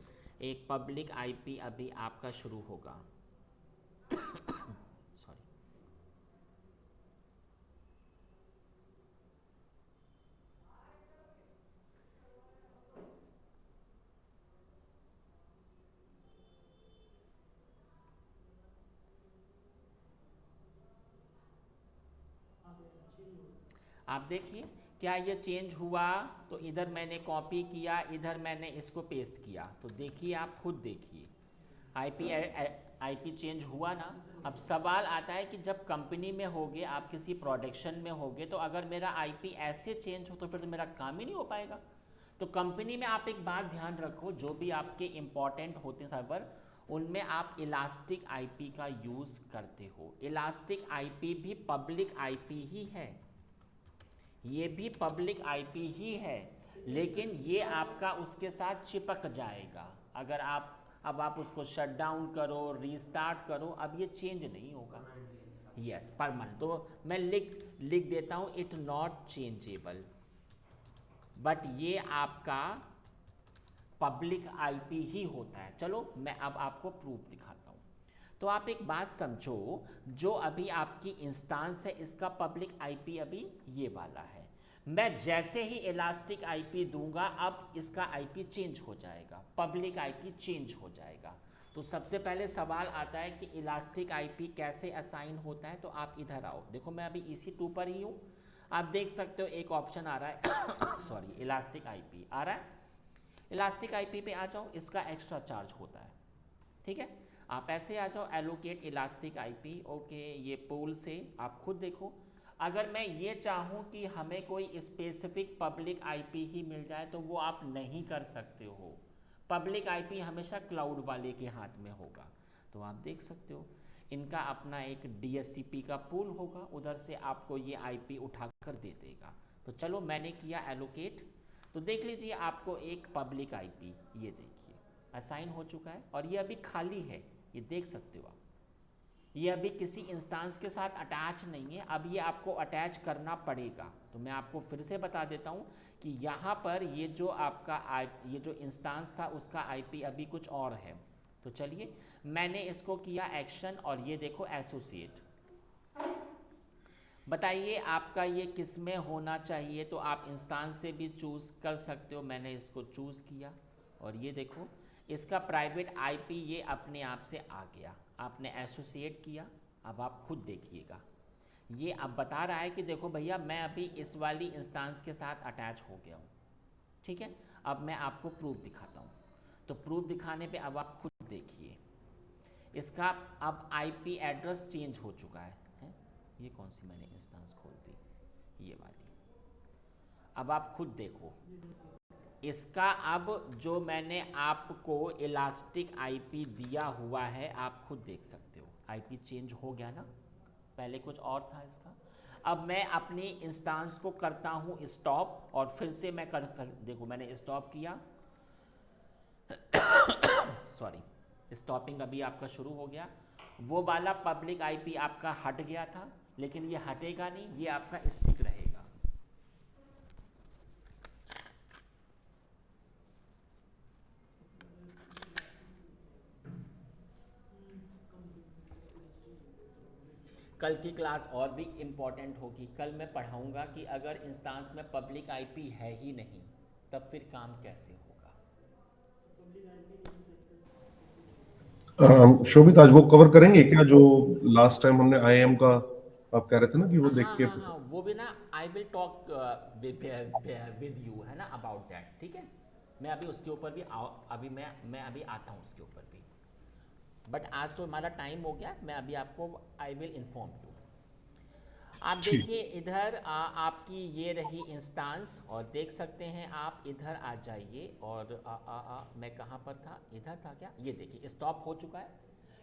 Speaker 1: एक पब्लिक आईपी अभी आपका शुरू होगा। सॉरी।
Speaker 2: हाँ भैया चेंज हो गया।
Speaker 1: आप देखिए क्या ये चेंज हुआ, तो इधर मैंने कॉपी किया, इधर मैंने इसको पेस्ट किया, तो देखिए आप खुद देखिए आईपी आईपी चेंज हुआ ना। अब सवाल आता है कि जब कंपनी में होगे, आप किसी प्रोडक्शन में होगे, तो अगर मेरा आईपी ऐसे चेंज हो तो फिर तो मेरा काम ही नहीं हो पाएगा। तो कंपनी में आप एक बात ध्यान रखो, जो भी आपके इम्पॉर्टेंट होते हैं सर्वर, उनमें आप इलास्टिक आईपी का यूज़ करते हो। इलास्टिक आईपी भी पब्लिक आईपी ही है, ये भी पब्लिक आईपी ही है, लेकिन ये आपका उसके साथ चिपक जाएगा। अगर आप अब आप उसको शट डाउन करो, रीस्टार्ट करो, अब ये चेंज नहीं होगा। Yes, permanent. तो मैं लिख लिख देता हूँ इट नॉट चेंजेबल, बट ये आपका पब्लिक आईपी ही होता है। चलो मैं अब आपको प्रूफ दिखाता हूँ। तो आप एक बात समझो, जो अभी आपकी इंस्टांस है इसका पब्लिक आईपी अभी ये वाला है। मैं जैसे ही इलास्टिक आईपी दूंगा, अब इसका आईपी चेंज हो जाएगा, पब्लिक आईपी चेंज हो जाएगा। तो सबसे पहले सवाल आता है कि इलास्टिक आईपी कैसे असाइन होता है। तो आप इधर आओ, देखो मैं अभी EC2 पर ही हूँ। आप देख सकते हो एक ऑप्शन आ रहा है सॉरी, इलास्टिक आईपी आ रहा है। इलास्टिक आईपी पे आ जाओ, इसका एक्स्ट्रा चार्ज होता है, ठीक है। आप ऐसे आ जाओ, एलोकेट इलास्टिक आईपी, ओके, ये पूल से आप खुद देखो। अगर मैं ये चाहूँ कि हमें कोई स्पेसिफिक पब्लिक आईपी ही मिल जाए, तो वो आप नहीं कर सकते हो। पब्लिक आईपी हमेशा क्लाउड वाले के हाथ में होगा। तो आप देख सकते हो इनका अपना एक DHCP का पूल होगा, उधर से आपको ये आईपी उठाकर दे देगा। तो चलो मैंने किया एलोकेट, तो देख लीजिए आपको एक पब्लिक आईपी ये देखिए असाइन हो चुका है, और ये अभी खाली है, ये देख सकते हो आप। ये अभी किसी इंस्टांस के साथ अटैच नहीं है, अब ये आपको अटैच करना पड़ेगा। तो मैं आपको फिर से बता देता हूँ कि यहाँ पर ये जो आपका ये जो इंस्टांस था उसका आईपी अभी कुछ और है। तो चलिए मैंने इसको किया एक्शन, और ये देखो एसोसिएट। बताइए आपका ये किस में होना चाहिए, तो आप इंस्टांस से भी चूज़ कर सकते हो। मैंने इसको चूज़ किया, और ये देखो इसका प्राइवेट आईपी ये अपने आप से आ गया। आपने एसोसिएट किया, अब आप खुद देखिएगा, ये अब बता रहा है कि देखो भैया मैं अभी इस वाली इंस्टांस के साथ अटैच हो गया हूँ, ठीक है। अब मैं आपको प्रूफ दिखाता हूँ। तो प्रूफ दिखाने पे अब आप खुद देखिए, इसका अब आईपी एड्रेस चेंज हो चुका है? ये कौन सी मैंने इंस्टांस खोल दी, ये वाली। अब आप खुद देखो इसका, अब जो मैंने आपको इलास्टिक आईपी दिया हुआ है, आप खुद देख सकते हो आईपी चेंज हो गया ना, पहले कुछ और था इसका। अब मैं अपनी इंस्टांस को करता हूँ स्टॉप, और फिर से मैं कर देखो मैंने स्टॉप किया सॉरी, स्टॉपिंग अभी आपका शुरू हो गया। वो वाला पब्लिक आईपी आपका हट गया था, लेकिन ये हटेगा नहीं, ये आपका स्टिक रहेगा। कल की क्लास और भी इम्पॉर्टेंट होगी। कल मैं पढ़ाऊंगा कि अगर इंस्टांस में पब्लिक आईपी है ही नहीं, तब फिर काम कैसे होगा।
Speaker 2: पब्लिक आईपी नहीं तो एक्सेस।
Speaker 4: शोभित आज वो कवर करेंगे क्या जो लास्ट टाइम हमने IIM का आप कह रहे थे ना कि वो देख
Speaker 1: हाँ
Speaker 4: के
Speaker 1: हाँ हाँ, वो भी ना I will talk with you, है ना, अबाउट दैट, ठीक है। मैं अभी उसके ऊपर भी अभी मैं अभी आता हूँ उसके ऊपर भी। बट आज तो हमारा टाइम हो गया, मैं अभी आपको आई विल इन्फॉर्म यू। आप
Speaker 4: ठीक।
Speaker 1: देखिए इधर आपकी ये रही इंस्टांस, और देख सकते हैं आप इधर आ जाइए, और मैं कहाँ पर था, इधर था क्या, ये देखिए स्टॉप हो चुका है,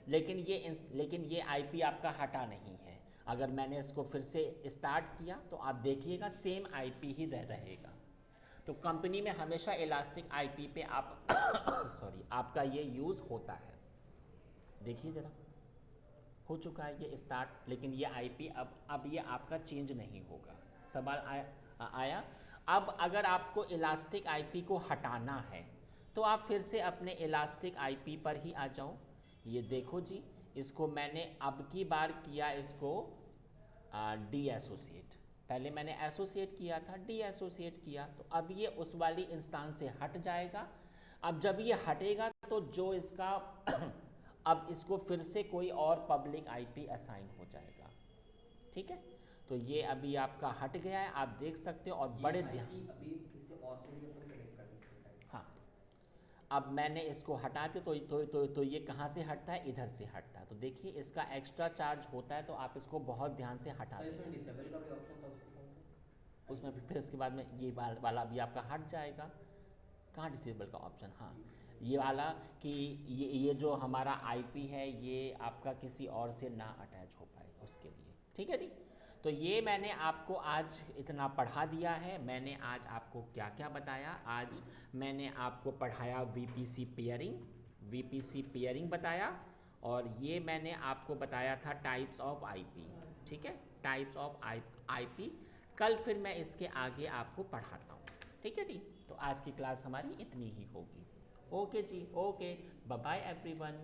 Speaker 1: लेकिन ये आईपी आपका हटा नहीं है। अगर मैंने इसको फिर से स्टार्ट किया तो आप देखिएगा सेम आईपी ही रहेगा। तो कंपनी में हमेशा इलास्टिक आईपी पे आप सॉरी आपका ये यूज़ होता है। देखिए ज़रा, हो चुका है ये स्टार्ट, लेकिन ये आईपी अब ये आपका चेंज नहीं होगा। सवाल आया। अब अगर आपको इलास्टिक आईपी को हटाना है तो आप फिर से अपने इलास्टिक आईपी पर ही आ जाओ। ये देखो जी, इसको मैंने अब की बार किया इसको डी एसोसिएट, पहले मैंने एसोसिएट किया था, डी एसोसिएट किया, तो अब ये उस वाली इंस्टांस से हट जाएगा। अब जब ये हटेगा तो जो इसका अब इसको फिर से कोई और पब्लिक आईपी असाइन हो जाएगा। ठीक है, तो ये अभी आपका हट गया है, आप देख सकते हो। और बड़े ध्यान,
Speaker 3: अभी किसी और से भी अपन कनेक्ट कर सकते हैं।
Speaker 1: हाँ, अब मैंने इसको हटा के तो ये कहाँ से हटता है, इधर से हटता है। तो देखिए इसका एक्स्ट्रा चार्ज होता है, तो आप इसको बहुत ध्यान से हटा
Speaker 3: सर
Speaker 1: दें।
Speaker 3: इसमें डिसेबल का भी ऑप्शन था, उससे कौन था?
Speaker 1: उसमें फिर इसके बाद में ये वाला भी आपका हट जाएगा। कहाँ डिसेबल का ऑप्शन, हाँ ये वाला कि ये जो हमारा आईपी है ये आपका किसी और से ना अटैच हो पाए उसके लिए। ठीक है जी, तो ये मैंने आपको आज इतना पढ़ा दिया है। मैंने आज आपको क्या क्या बताया, आज मैंने आपको पढ़ाया वीपीसी पेयरिंग बताया, और ये मैंने आपको बताया था टाइप्स ऑफ आईपी। ठीक है, टाइप्स ऑफ आईपी। कल फिर मैं इसके आगे आपको पढ़ाता हूँ। ठीक है जी, तो आज की क्लास हमारी इतनी ही होगी। ओके जी, ओके, बाय बाय एवरीवन।